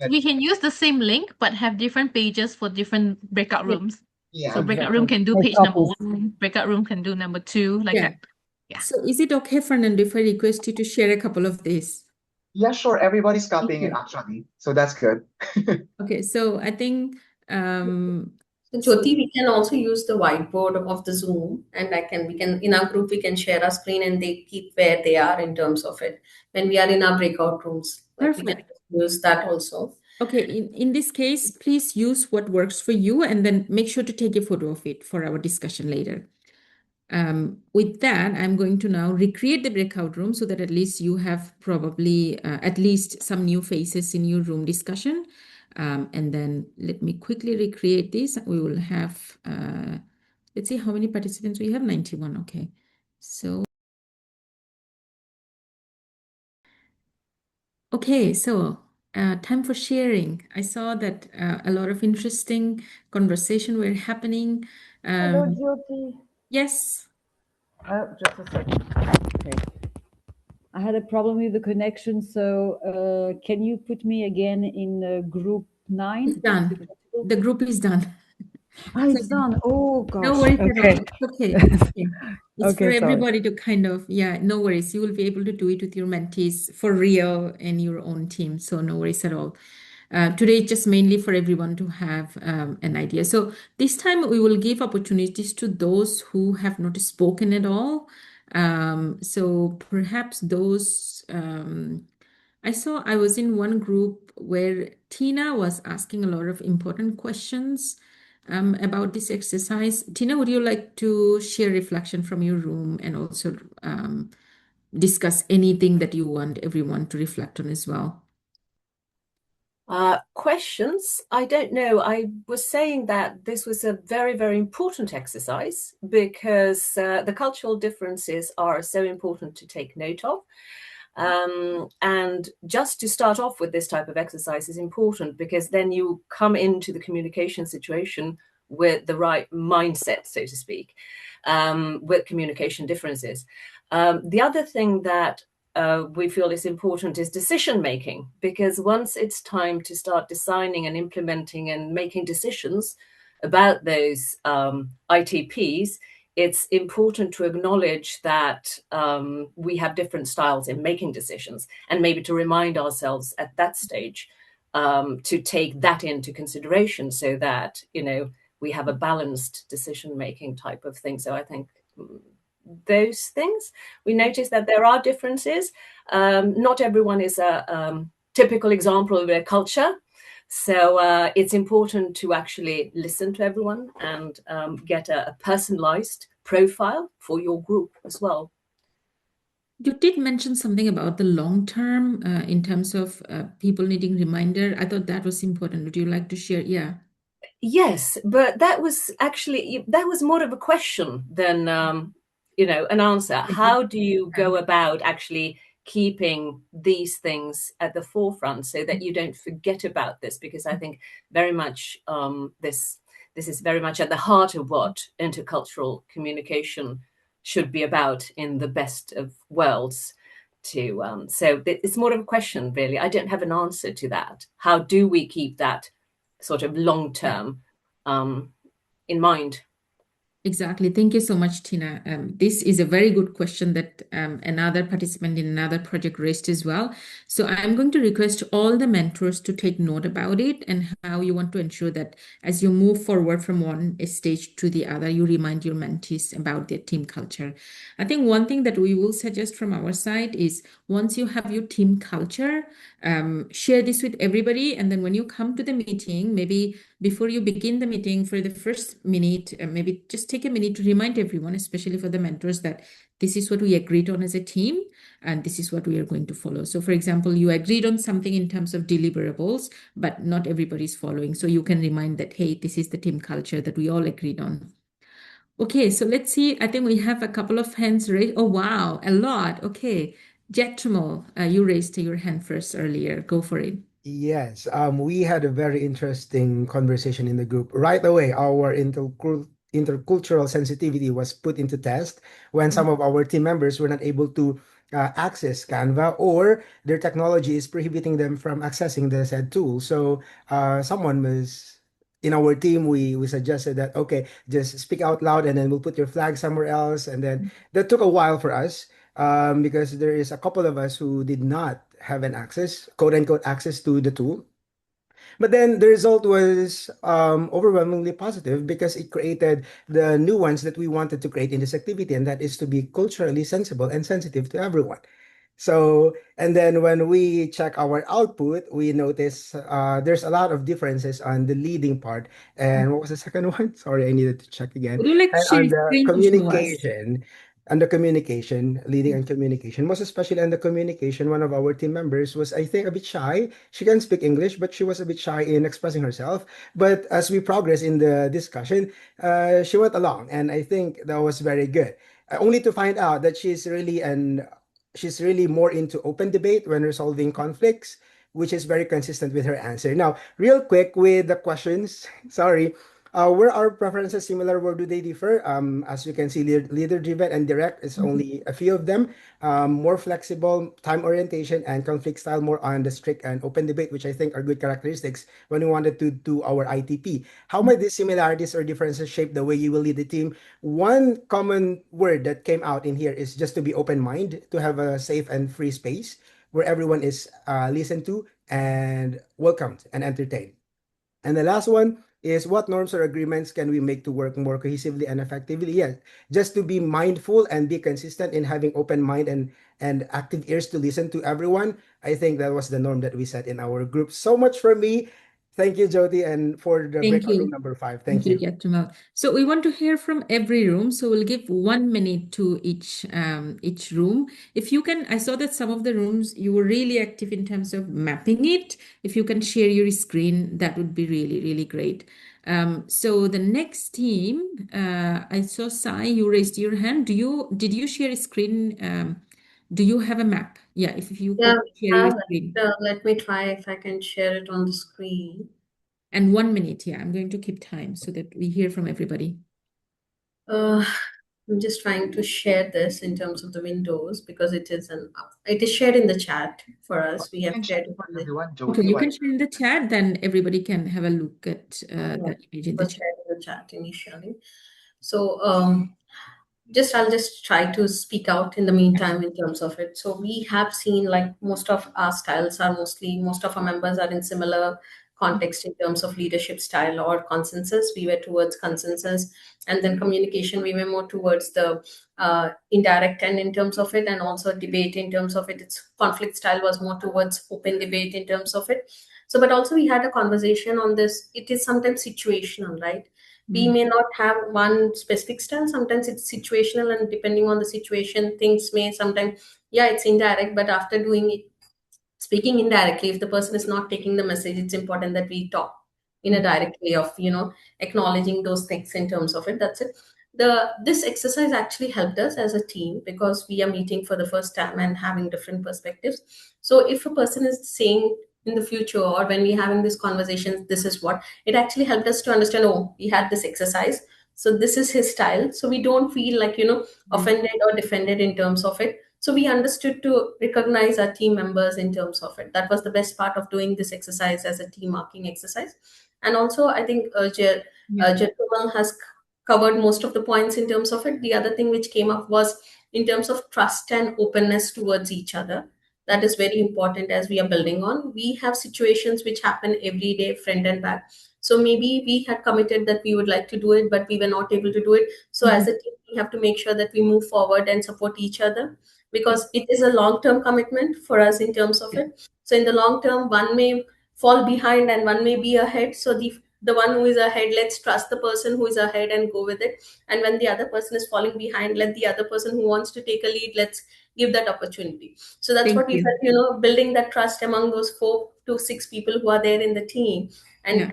We can use the same link, but have different pages for different breakout rooms. Yeah, So breakout room can do page number 1, breakout room can do number 2, like that. Yeah. So is it okay, Fernando, if I request you to share a couple of these? Yeah, sure. Everybody's copying it actually, so that's good. Okay, so I think So Jyoti, we can also use the whiteboard of the Zoom, and we can in our group we can share our screen and they keep where they are in terms of it when we are in our breakout rooms. Like we can use that also. Okay, in this case, please use what works for you and then make sure to take a photo of it for our discussion later. With that, I'm going to now recreate the breakout room so that at least you have probably at least some new faces in your room discussion. And then let me quickly recreate this. We will have, let's see how many participants we have, 91. Okay, so. Okay, so time for sharing. I saw that a lot of interesting conversation were happening. Hello, Jyoti. Yes. Oh, just a second. Okay. I had a problem with the connection, so can you put me again in group 9? It's done. The group is done. It's done. Oh, gosh. No worries at all. It's okay. It's okay. It's Okay, for sorry. everybody to kind of, no worries. You will be able to do it with your mentees for real in your own team. So no worries at all. Today, it's just mainly for everyone to have an idea. So this time we will give opportunities to those who have not spoken at all. So perhaps those, I was in one group where Tina was asking a lot of important questions about this exercise. Tina, would you like to share reflection from your room and also discuss anything that you want everyone to reflect on as well? Questions? I don't know. I was saying that this was a very, very important exercise because the cultural differences are so important to take note of. And just to start off with this type of exercise is important because then you come into the communication situation with the right mindset, so to speak, with communication differences. The other thing that we feel is important is decision making, because once it's time to start designing and implementing and making decisions about those ITPs, it's important to acknowledge that we have different styles in making decisions, and maybe to remind ourselves at that stage to take that into consideration, so that, you know, we have a balanced decision making type of thing. So I think those things, we notice that there are differences. Not everyone is a typical example of their culture. So it's important to actually listen to everyone and get a personalized profile for your group as well. You did mention something about the long term in terms of people needing reminder. I thought that was important. Would you like to share? Yeah. Yes, but that was actually, that was more of a question than, you know, an answer. How do you go about actually keeping these things at the forefront so that you don't forget about this? Because I think very much this is very much at the heart of what intercultural communication should be about in the best of worlds. So it's more of a question, really. I don't have an answer to that. How do we keep that sort of long term in mind? Exactly. Thank you so much, Tina. This is a very good question that another participant in another project raised as well. So I'm going to request all the mentors to take note about it and how you want to ensure that as you move forward from one stage to the other, you remind your mentees about their team culture. I think one thing that we will suggest from our side is once you have your team culture, share this with everybody. And then when you come to the meeting, maybe before you begin the meeting for the first minute, maybe just take a minute to remind everyone, especially for the mentors, that this is what we agreed on as a team and this is what we are going to follow. So for example, you agreed on something in terms of deliverables, but not everybody's following. So you can remind that, hey, this is the team culture that we all agreed on. Okay, so let's see. I think we have a couple of hands raised. Oh, wow, a lot. Okay. Jetmo, you raised your hand first earlier. Go for it. Yes, we had a very interesting conversation in the group. Right away, our intercultural sensitivity was put into test when some of our team members were not able to access Canva, or their technology is prohibiting them from accessing the said tool. So someone was in our team, we suggested that, okay, just speak out loud and then we'll put your flag somewhere else. And then that took a while for us because there is a couple of us who did not have an access, quote unquote, access to the tool. But then the result was overwhelmingly positive because it created the nuance that we wanted to create in this activity, and that is to be culturally sensible and sensitive to everyone. So, and then when we check our output, we notice there's a lot of differences on the leading part. And what was the second one? Sorry, I needed to check again. Would you like to And share on a the screen to show us? communication, leading and communication, most especially on the communication, one of our team members was, I think, a bit shy. She can speak English, but she was a bit shy in expressing herself. But as we progress in the discussion, she went along, and I think that was very good. Only to find out that she's really more into open debate when resolving conflicts, which is very consistent with her answer. Now, real quick with the questions, sorry, were our preferences similar? Where do they differ? As you can see, leader-driven and direct is only a few of them. More flexible, time orientation, and conflict style more on the strict and open debate, which I think are good characteristics when we wanted to do our ITP. How might these similarities or differences shape the way you will lead the team? One common word that came out in here is just to be open-minded, to have a safe and free space where everyone is listened to and welcomed and entertained. And the last one is, what norms or agreements can we make to work more cohesively and effectively? Yes, just to be mindful and be consistent in having open mind and active ears to listen to everyone. I think that was the norm that we set in our group. So much for me. Thank you, Jyoti, and for the Thank breakout room you. number 5. Thank Thank you, you. Jetmo. So we want to hear from every room. So we'll give 1 minute to each room. If you can, I saw that some of the rooms you were really active in terms of mapping it. If you can share your screen, that would be really, really great. So the next team, I saw Sai, you raised your hand. Did you share a screen? Do you have a map? Yeah, if you Yeah, could share I your have screen. it. Let me try if I can share it on the screen. And 1 minute, yeah, I'm going to keep time so that we hear from everybody. I'm just trying to share this in terms of the windows because it is shared in the chat for us. We have shared it in the Okay, you can share in the chat, then everybody can have a look at the image in the was chat. shared in the chat initially. So I'll just try to speak out in the meantime in terms of it. So we have seen like most of our styles are most of our members are in similar context in terms of leadership style or consensus. We were towards consensus, and then communication, we were more towards the indirect end in terms of it, and also debate in terms of it. Its conflict style was more towards open debate in terms of it. So, but also we had a conversation on this. It is sometimes situational, right? We may not have one specific style. Sometimes it's situational, and depending on the situation, things may sometimes, yeah, it's indirect, but after doing it, speaking indirectly, if the person is not taking the message, it's important that we talk in a direct way of, acknowledging those things in terms of it. That's it. This exercise actually helped us as a team because we are meeting for the first time and having different perspectives. So if a person is saying in the future, or when we're having these conversations, this is what it actually helped us to understand. Oh, we had this exercise, so this is his style, so we don't feel like offended or defended in terms of it. So we understood to recognize our team members in terms of it. That was the best part of doing this exercise as a team marking exercise. And also, I think Jetkamal has covered most of the points in terms of it. The other thing which came up was in terms of trust and openness towards each other. That is very important as we are building on. We have situations which happen every day, front and back. So maybe we had committed that we would like to do it, but we were not able to do it. So as a team, we have to make sure that we move forward and support each other, because it is a long-term commitment for us in terms of it. So in the long term, one may fall behind and one may be ahead. So the one who is ahead, let's trust the person who is ahead and go with it. And when the other person is falling behind, let the other person who wants to take a lead, let's give that opportunity. So that's what we felt, building that trust among those 4 to 6 people who are there in the team, and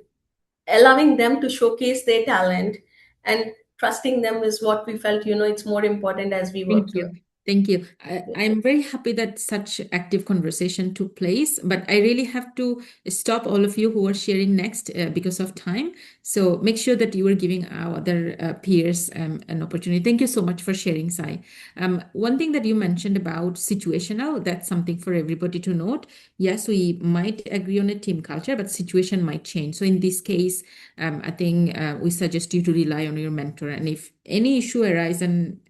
allowing them to showcase their talent and trusting them is what we felt, it's more important as we work through. Thank you. I'm very happy that such active conversation took place, but I really have to stop all of you who are sharing next because of time. So make sure that you are giving our other peers an opportunity. Thank you so much for sharing, Sai. One thing that you mentioned about situational, that's something for everybody to note. Yes, we might agree on a team culture, but situation might change. So in this case, I think we suggest you to rely on your mentor. And if any issue arises and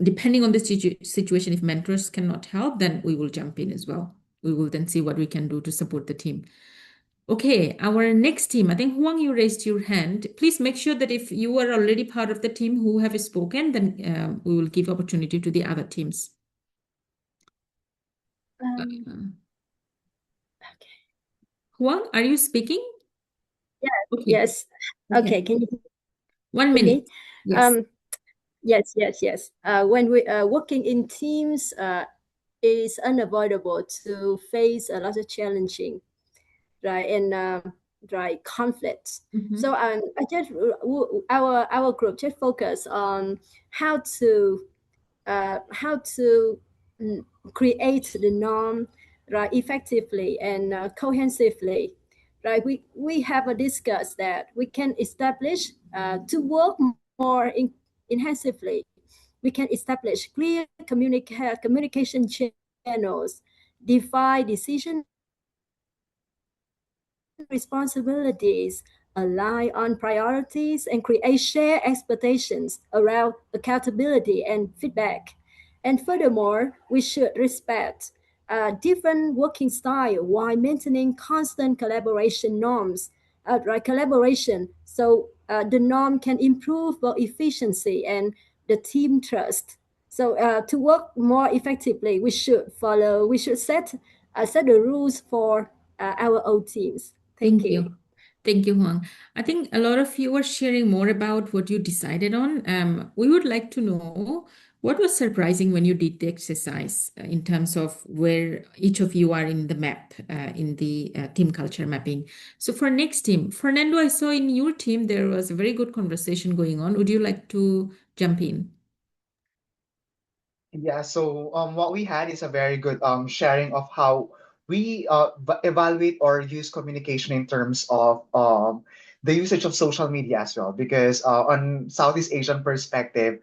depending on the situation, if mentors cannot help, then we will jump in as well. We will then see what we can do to support the team. Okay, our next team, I think Huang, you raised your hand. Please make sure that if you are already part of the team who have spoken, then we will give opportunity to the other teams. Okay. Huang, are you speaking? Yeah. Okay. Yes. Okay. Can you 1 minute? Yes. Yes. When we are working in teams, it's unavoidable to face a lot of challenging, right, and right conflicts. So I just our group just focus on how to create the norm, right, effectively and cohesively. Right, we have discussed that we can establish to work more intensively. We can establish clear communication channels, define decision responsibilities, align on priorities, and create shared expectations around accountability and feedback. And furthermore, we should respect different working style while maintaining constant collaboration norms, right? Collaboration, so the norm can improve both efficiency and the team trust. So to work more effectively, we should set the rules for our own teams. Thank you. Thank you, Huang. I think a lot of you are sharing more about what you decided on. We would like to know what was surprising when you did the exercise in terms of where each of you are in the map, in the team culture mapping. So for next team, Fernando, I saw in your team there was a very good conversation going on. Would you like to jump in? Yeah, so what we had is a very good sharing of how we evaluate or use communication in terms of the usage of social media as well. Because on Southeast Asian perspective,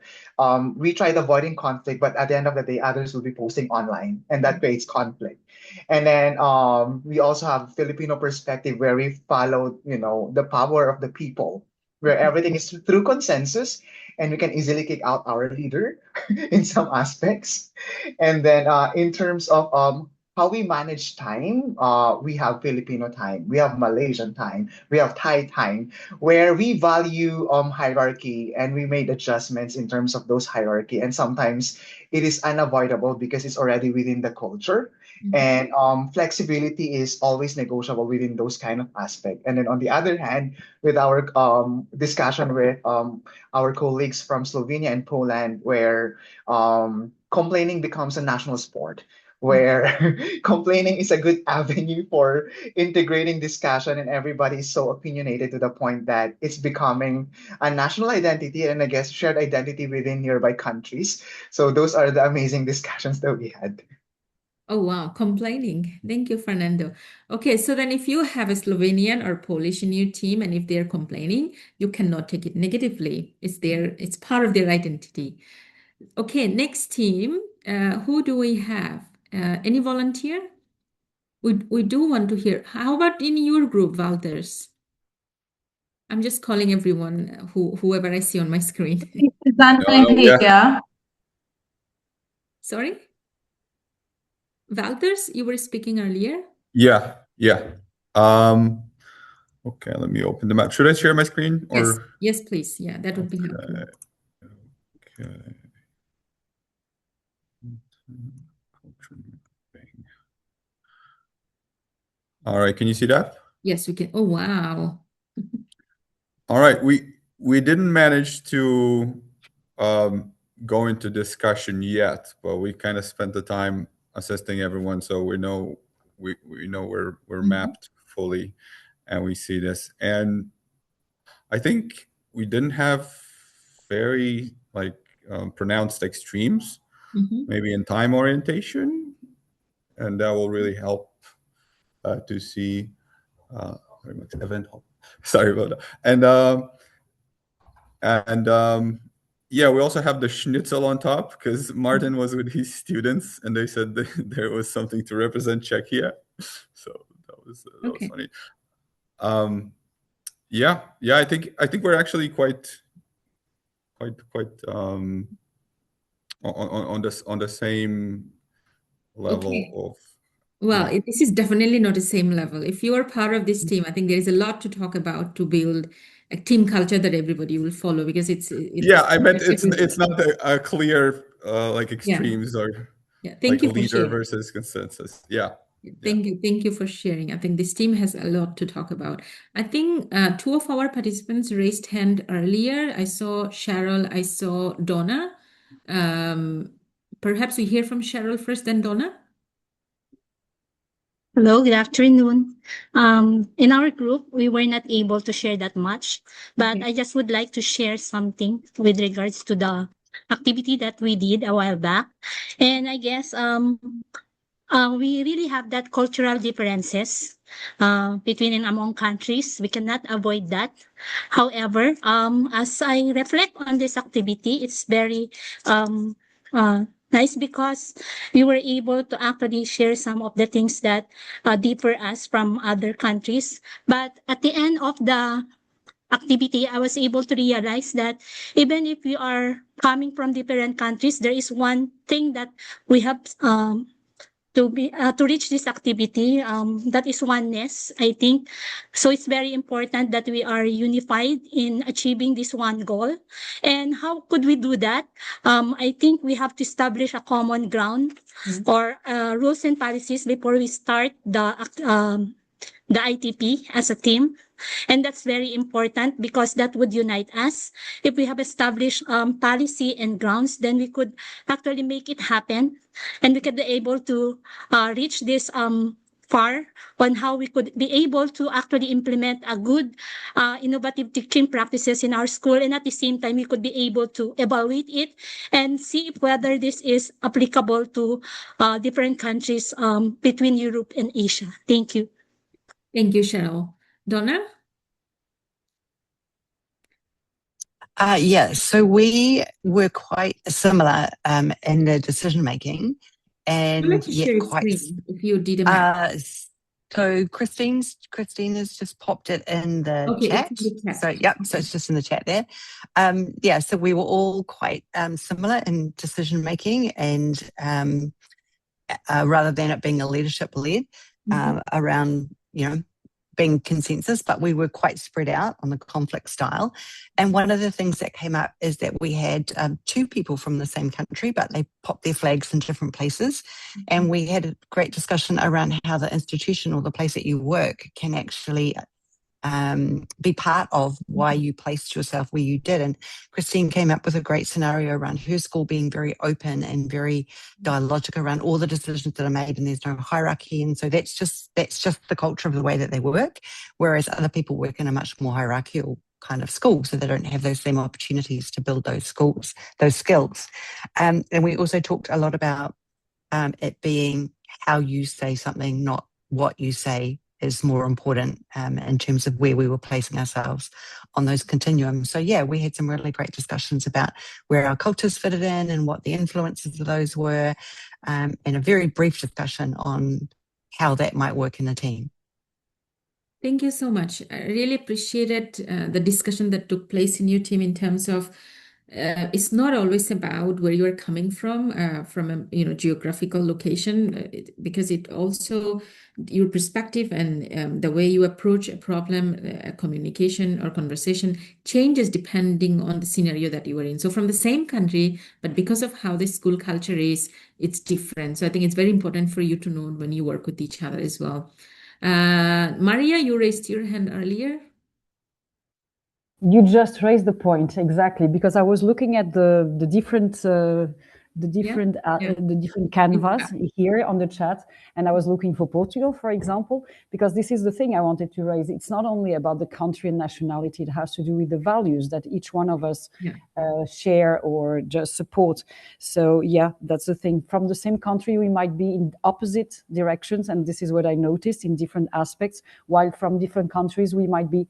we tried avoiding conflict, but at the end of the day, others will be posting online, and that creates conflict. And then we also have Filipino perspective where we follow, the power of the people, where everything is through consensus, and we can easily kick out our leader in some aspects. And then in terms of how we manage time, we have Filipino time, we have Malaysian time, we have Thai time, where we value hierarchy, and we made adjustments in terms of those hierarchy. And sometimes it is unavoidable because it's already within the culture. And flexibility is always negotiable within those kind of aspect. And then on the other hand, with our discussion with our colleagues from Slovenia and Poland, where complaining becomes a national sport, where complaining is a good avenue for integrating discussion, and everybody is so opinionated to the point that it's becoming a national identity, and I guess shared identity within nearby countries. So those are the amazing discussions that we had. Oh, wow. Complaining. Thank you, Fernando. Okay, so then if you have a Slovenian or Polish in your team, and if they're complaining, you cannot take it negatively. It's part of their identity. Okay, next team. Who do we have? Any volunteer? We do want to hear. How about in your group, Walters? I'm just calling everyone, whoever I see on my screen. Yeah. Sorry? Walters, you were speaking earlier? Yeah. Okay, let me open the map. Should I share my screen or? Yes, please. Yeah, that would be helpful. Okay. All right, can you see that? Yes, we can. Oh, wow. All right, we didn't manage to go into discussion yet, but we kind of spent the time assisting everyone, so we know we're mapped fully, and we see this. And I think we didn't have very pronounced extremes, maybe in time orientation, and that will really help to see. Very much event. Sorry about that. And yeah, we also have the schnitzel on top because Martin was with his students and they said there was something to represent Czechia, so that was funny. Yeah, I think we're actually quite on the same level of. Well, this is definitely not the same level. If you are part of this team, I think there is a lot to talk about to build a team culture that everybody will follow, because it's yeah, I meant it's not a clear extremes or Thank you for leader sharing. versus consensus. Yeah. Thank you for sharing. I think this team has a lot to talk about. I think two of our participants raised hand earlier. I saw Cheryl, I saw Donna. Perhaps we hear from Cheryl first, then Donna. Hello, good afternoon. In our group, we were not able to share that much, but I just would like to share something with regards to the activity that we did a while back. And I guess we really have that cultural differences between and among countries. We cannot avoid that. However, as I reflect on this activity, it's very nice because we were able to actually share some of the things that differ us from other countries. But at the end of the activity, I was able to realize that even if we are coming from different countries, there is one thing that we have to reach this activity, that is oneness, I think. So it's very important that we are unified in achieving this one goal. And how could we do that? I think we have to establish a common ground or rules and policies before we start the ITP as a team. And that's very important because that would unite us. If we have established policy and grounds, then we could actually make it happen, and we could be able to reach this far on how we could be able to actually implement a good innovative teaching practices in our school, and at the same time we could be able to evaluate it and see if whether this is applicable to different countries between Europe and Asia. Thank you. Thank you, Cheryl. Donna? Yeah, so we were quite similar in the decision making, I'd like and to yet share quite. screen if you did a map. So Christina's just popped it in the Okay, chat. it's in the chat. So yep, so it's just in the chat there. Yeah, so we were all quite similar in decision making, and rather than it being a leadership led around, you know, being consensus, but we were quite spread out on the conflict style. And one of the things that came up is that we had two people from the same country, but they popped their flags in different places. And we had a great discussion around how the institution or the place that you work can actually be part of why you placed yourself where you did. And Christine came up with a great scenario around her school being very open and very dialogic around all the decisions that are made, and there's no hierarchy. And so that's just the culture of the way that they work, whereas other people work in a much more hierarchical kind of school, so they don't have those same opportunities to build those skills. And we also talked a lot about it being how you say something, not what you say, is more important in terms of where we were placing ourselves on those continuums. So yeah, we had some really great discussions about where our cultures fitted in and what the influences of those were, and a very brief discussion on how that might work in a team. Thank you so much. I really appreciated the discussion that took place in your team in terms of it's not always about where you're coming from a geographical location, because it also your perspective and the way you approach a problem, a communication or conversation changes depending on the scenario that you are in. So from the same country, but because of how the school culture is, it's different. So I think it's very important for you to know when you work with each other as well. Maria, you raised your hand earlier. You just raised the point exactly, because I was looking at the different canvas here on the chat, and I was looking for Portugal, for example, because this is the thing I wanted to raise. It's not only about the country and nationality; it has to do with the values that each one of us share or just support. So yeah, that's the thing. From the same country, we might be in opposite directions, and this is what I noticed in different aspects. While from different countries, we might be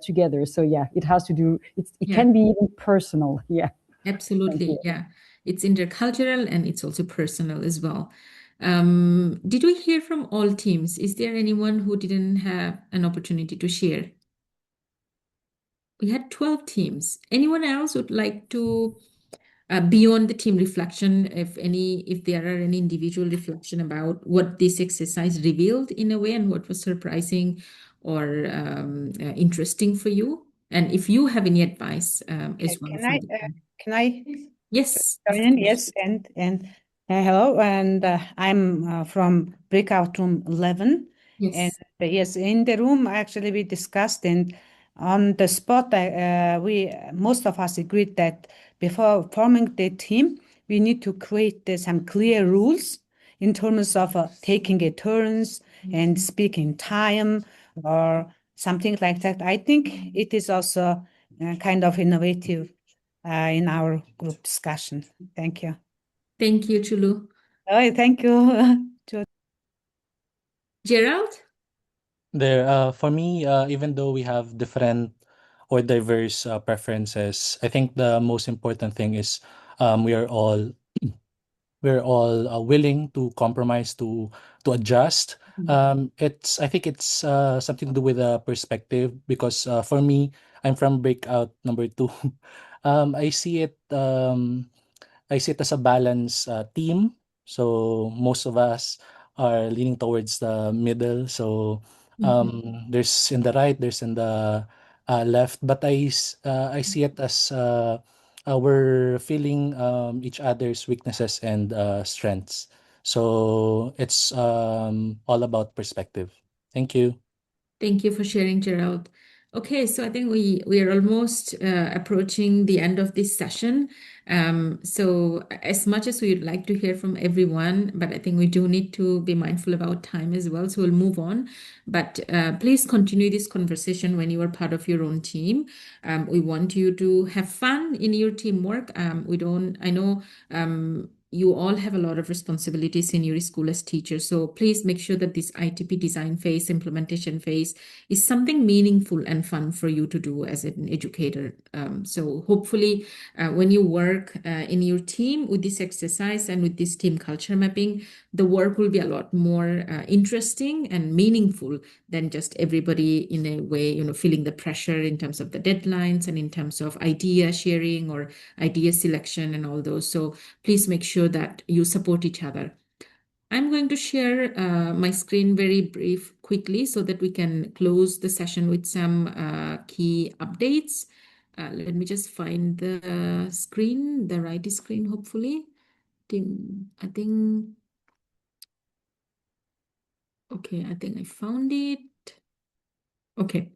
together. So yeah, it has to do. It can be even personal. Yeah, absolutely. Yeah, it's intercultural and it's also personal as well. Did we hear from all teams? Is there anyone who didn't have an opportunity to share? We had 12 teams. Anyone else would like to, beyond the team reflection, if there are any individual reflection about what this exercise revealed in a way and what was surprising or interesting for you? And if you have any advice as well. Can I? Yes. Yes, and hello, and I'm from breakout room 11. Yes. And yes, in the room actually we discussed, and on the spot we most of us agreed that before forming the team, we need to create some clear rules in terms of taking a turns and speaking time or something like that. I think it is also kind of innovative in our group discussion. Thank you. Thank you, Chulu. Oh, thank you. Gerald? For me, even though we have different or diverse preferences, I think the most important thing is we're all willing to compromise, to adjust. I think it's something to do with a perspective, because for me, I'm from breakout number 2. I see it as a balanced team. So most of us are leaning towards the middle. So there's in the right, there's in the left, but I see it as we're feeling each other's weaknesses and strengths. So it's all about perspective. Thank you. Thank you for sharing, Gerald. Okay, so I think we are almost approaching the end of this session. So as much as we would like to hear from everyone, but I think we do need to be mindful about time as well. So we'll move on. But please continue this conversation when you are part of your own team. We want you to have fun in your teamwork. I know you all have a lot of responsibilities in your school as teachers. So please make sure that this ITP design phase, implementation phase is something meaningful and fun for you to do as an educator. So hopefully when you work in your team with this exercise and with this team culture mapping, the work will be a lot more interesting and meaningful than just everybody in a way, feeling the pressure in terms of the deadlines and in terms of idea sharing or idea selection and all those. So please make sure that you support each other. I'm going to share my screen very quickly so that we can close the session with some key updates. Let me just find the screen, the right screen, hopefully. I think, okay, I think I found it. Okay.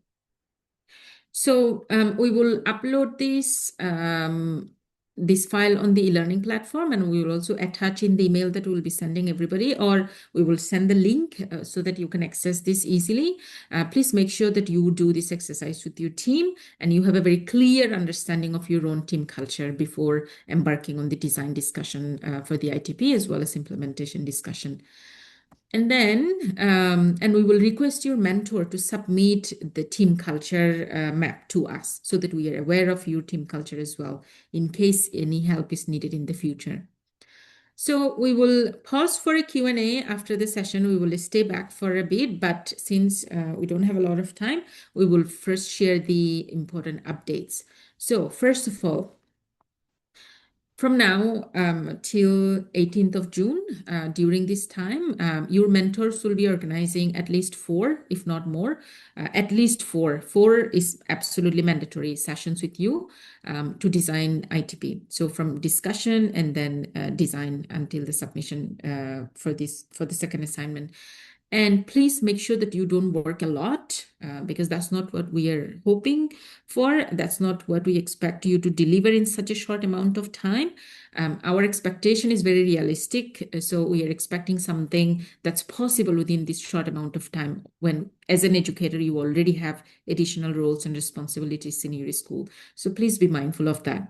So we will upload this file on the e-learning platform, and we will also attach in the email that we will be sending everybody, or we will send the link so that you can access this easily. Please make sure that you do this exercise with your team and you have a very clear understanding of your own team culture before embarking on the design discussion for the ITP as well as implementation discussion. And then, and we will request your mentor to submit the team culture map to us so that we are aware of your team culture as well, in case any help is needed in the future. So we will pause for a Q&A after the session. We will stay back for a bit, but since we don't have a lot of time, we will first share the important updates. So first of all, from now till 18th of June, during this time, your mentors will be organizing at least 4, if not more, at least 4. 4 is absolutely mandatory sessions with you to design ITP. So from discussion and then design until the submission for the second assignment. And please make sure that you don't work a lot because that's not what we are hoping for. That's not what we expect you to deliver in such a short amount of time. Our expectation is very realistic. So we are expecting something that's possible within this short amount of time when, as an educator, you already have additional roles and responsibilities in your school. So please be mindful of that.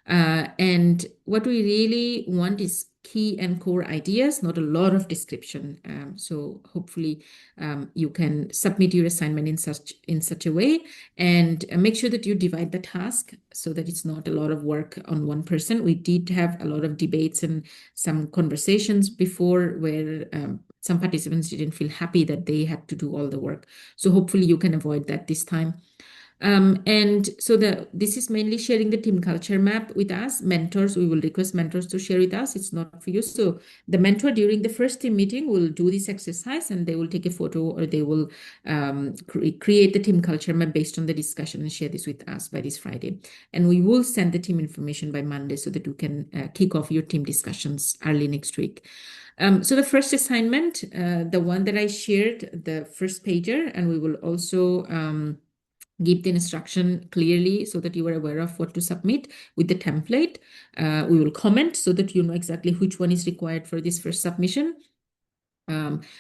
And what we really want is key and core ideas, not a lot of description. So hopefully you can submit your assignment in such a way and make sure that you divide the task so that it's not a lot of work on one person. We did have a lot of debates and some conversations before where some participants didn't feel happy that they had to do all the work. So hopefully you can avoid that this time. And so this is mainly sharing the team culture map with us. Mentors, we will request mentors to share with us. It's not for you. So the mentor during the first team meeting will do this exercise and they will take a photo or they will create the team culture map based on the discussion and share this with us by this Friday. And we will send the team information by Monday so that you can kick off your team discussions early next week. So the first assignment, the one that I shared, the first pager, and we will also give the instruction clearly so that you are aware of what to submit with the template. We will comment so that you know exactly which one is required for this first submission.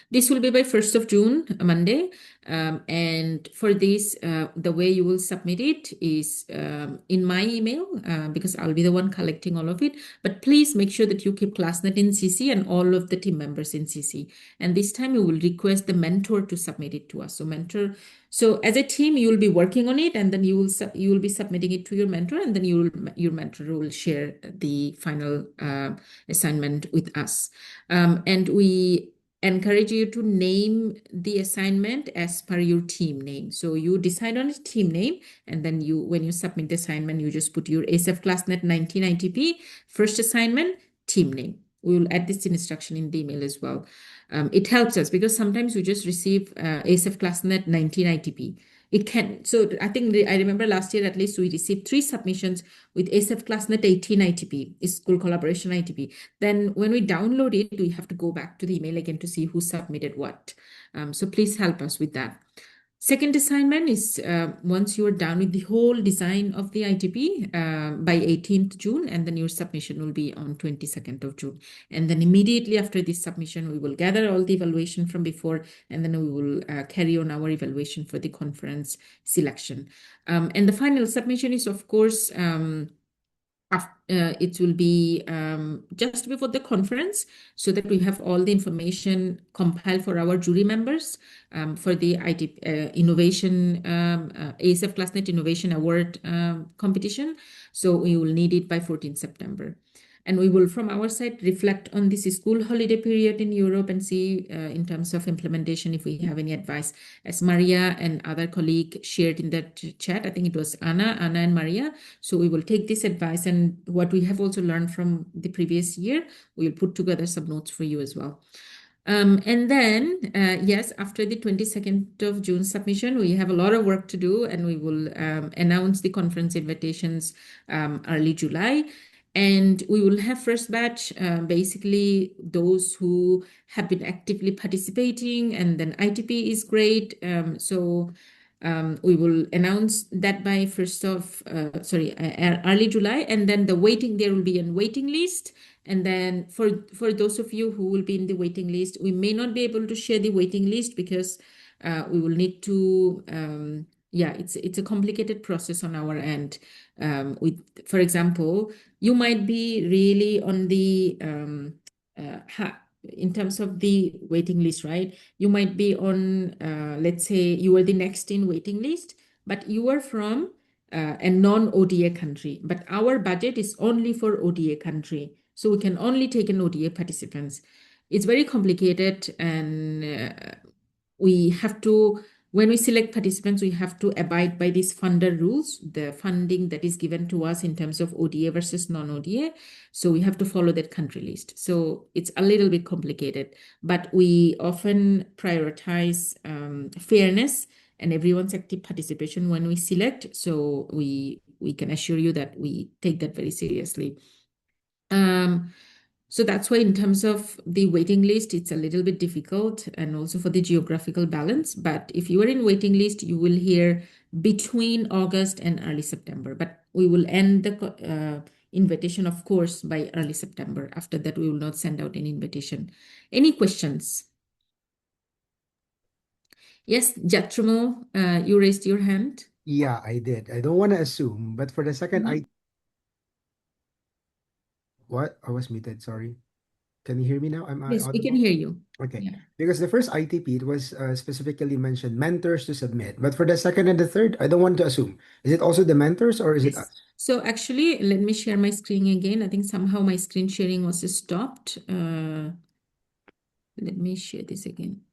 This will be by 1st of June, Monday. And for this, the way you will submit it is in my email because I'll be the one collecting all of it. But please make sure that you keep ClassNet in CC and all of the team members in CC. And this time you will request the mentor to submit it to us. So as a team, you will be working on it and then you will be submitting it to your mentor and then your mentor will share the final assignment with us. And we encourage you to name the assignment as per your team name. So you decide on a team name and then when you submit the assignment, you just put your ASEFClassNet19 ITP, first assignment, team name. We will add this instruction in the email as well. It helps us because sometimes we just receive ASEFClassNet19 ITP. So I think I remember last year at least we received 3 submissions with ASEFClassNet18 ITP, school collaboration ITP. Then when we download it, we have to go back to the email again to see who submitted what. So please help us with that. Second assignment is once you are done with the whole design of the ITP by 18th June, and then your submission will be on 22nd of June. And then immediately after this submission, we will gather all the evaluation from before, and then we will carry on our evaluation for the conference selection. And the final submission is, of course, it will be just before the conference, so that we have all the information compiled for our jury members for the IT Innovation ASEFClassNet Innovation Award competition. So we will need it by 14th September. And we will, from our side, reflect on this school holiday period in Europe and see in terms of implementation if we have any advice. As Maria and other colleague shared in that chat, I think it was Anna and Maria. So we will take this advice, and what we have also learned from the previous year, we will put together some notes for you as well. And then, yes, after the 22nd of June submission, we have a lot of work to do, and we will announce the conference invitations early July. And we will have first batch, basically those who have been actively participating, and then ITP is great. We will announce that by early July, and then there will be a waiting list. And then for those of you who will be in the waiting list, we may not be able to share the waiting list because we will need to, it's a complicated process on our end. For example, you might be really on the, in terms of the waiting list, right? You might be on, let's say you are the next in waiting list, but you are from a non-ODA country, but our budget is only for ODA country. So we can only take in ODA participants. It's very complicated, and we have to, when we select participants, we have to abide by these funder rules, the funding that is given to us in terms of ODA versus non-ODA. So we have to follow that country list. So it's a little bit complicated, but we often prioritize fairness and everyone's active participation when we select. So we can assure you that we take that very seriously. So that's why in terms of the waiting list, it's a little bit difficult, and also for the geographical balance. But if you are in waiting list, you will hear between August and early September. But we will end the invitation, of course, by early September. After that, we will not send out any invitation. Any questions? Yes, Jatramo, you raised your hand. Yeah, I did. I don't want to assume, but for the second, What? I was muted, sorry. Can you hear me now? Yes, we can hear you. Okay. Yeah. Because the first ITP, it was specifically mentioned mentors to submit. But for the second and the third, I don't want to assume. Is it also the mentors or is it us? So actually, let me share my screen again. I think somehow my screen sharing was stopped. Let me share this again.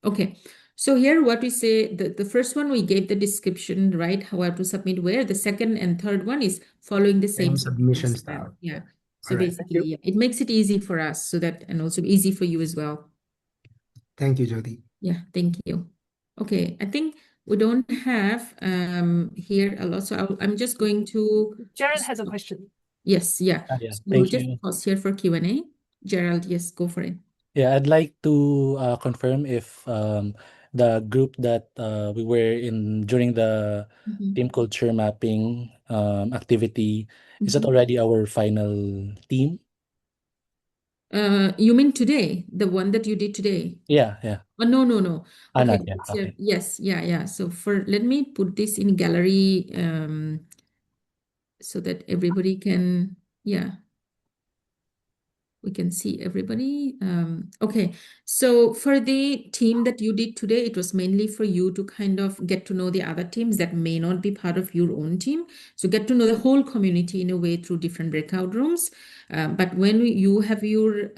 Okay. So here what we say, the first one we gave the description, right? How to submit where. The second and third one is following the same submission style. Yeah. So All right, basically, yeah, it makes it easy for us, so that, and also easy for you as well. Thank you, Jyoti. Yeah, thank you. Okay, I think we don't have here a lot, so I'm just going to. Gerald has a question. Yes, yeah. Yeah, So thank just you. pause here for Q&A. Gerald, yes, go for it. Yeah, I'd like to confirm if the group that we were in during the team culture mapping activity, is that already our final team? You mean today, the one that you did today? Yeah. Oh, no. Okay. Not yet. So, Okay. yes, yeah. So let me put this in gallery so that everybody can, we can see everybody. Okay, so for the team that you did today, it was mainly for you to kind of get to know the other teams that may not be part of your own team. So get to know the whole community in a way through different breakout rooms. But when you have your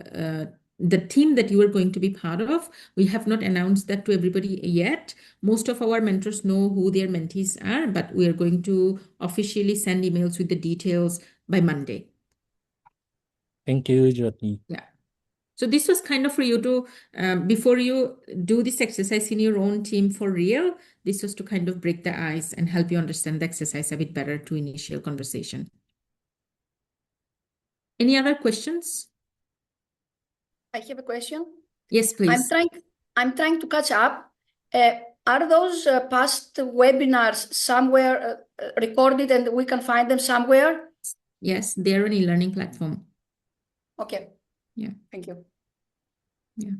the team that you are going to be part of, we have not announced that to everybody yet. Most of our mentors know who their mentees are, but we are going to officially send emails with the details by Monday. Thank you, Jyoti. Yeah. So this was kind of for you to, before you do this exercise in your own team for real, this was to kind of break the ice and help you understand the exercise a bit better to initial conversation. Any other questions? I have a question. Yes, please. I'm trying to catch up. are those past webinars somewhere recorded and we can find them somewhere? Yes, they're on e-learning platform. Okay. Yeah. Thank you. Yeah.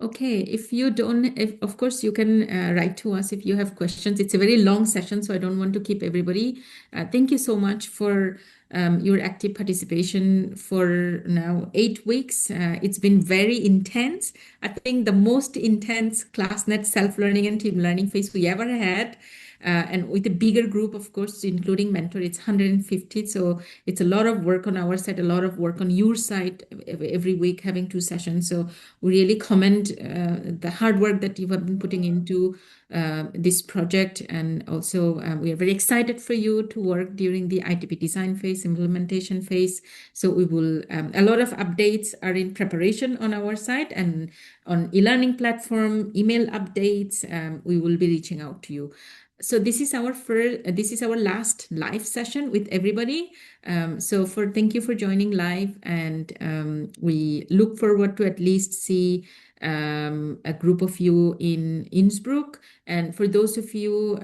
Okay, if you don't, of course, you can write to us if you have questions. It's a very long session, so I don't want to keep everybody. Thank you so much for your active participation for now 8 weeks. It's been very intense. I think the most intense ClassNet self-learning and team learning phase we ever had. And with a bigger group, of course, including mentor, it's 150. So it's a lot of work on our side, a lot of work on your side every week, having 2 sessions. So we really commend the hard work that you have been putting into this project. And also, we are very excited for you to work during the ITP design phase, implementation phase. So we will, a lot of updates are in preparation on our side and on e-learning platform, email updates, we will be reaching out to you. So this is our last live session with everybody. So thank you for joining live, and we look forward to at least see a group of you in Innsbruck. And for those of you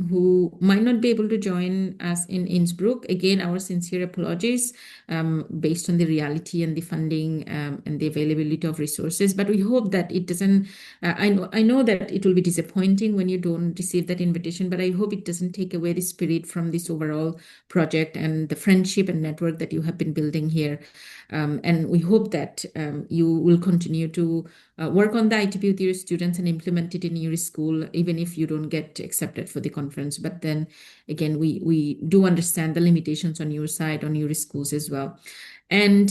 who might not be able to join us in Innsbruck, again, our sincere apologies based on the reality and the funding and the availability of resources. But we hope that it doesn't, I know that it will be disappointing when you don't receive that invitation, but I hope it doesn't take away the spirit from this overall project and the friendship and network that you have been building here. And we hope that you will continue to work on the ITP with your students and implement it in your school, even if you don't get accepted for the conference. But then again, we do understand the limitations on your side, on your schools as well. And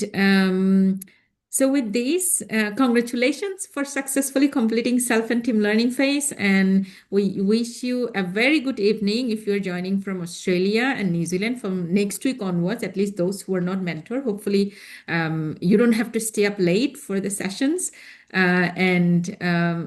so with this, congratulations for successfully completing self and team learning phase. And we wish you a very good evening if you're joining from Australia and New Zealand from next week onwards, at least those who are not mentor. Hopefully you don't have to stay up late for the sessions. And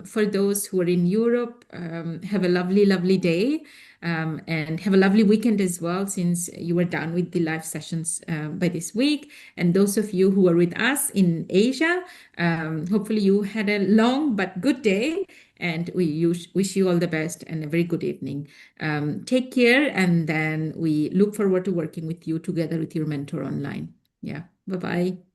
for those who are in Europe, have a lovely, lovely day. And have a lovely weekend as well, since you are done with the live sessions by this week. And those of you who are with us in Asia, hopefully you had a long but good day, and we wish you all the best and a very good evening. Take care, and then we look forward to working with you together with your mentor online. Yeah, bye-bye.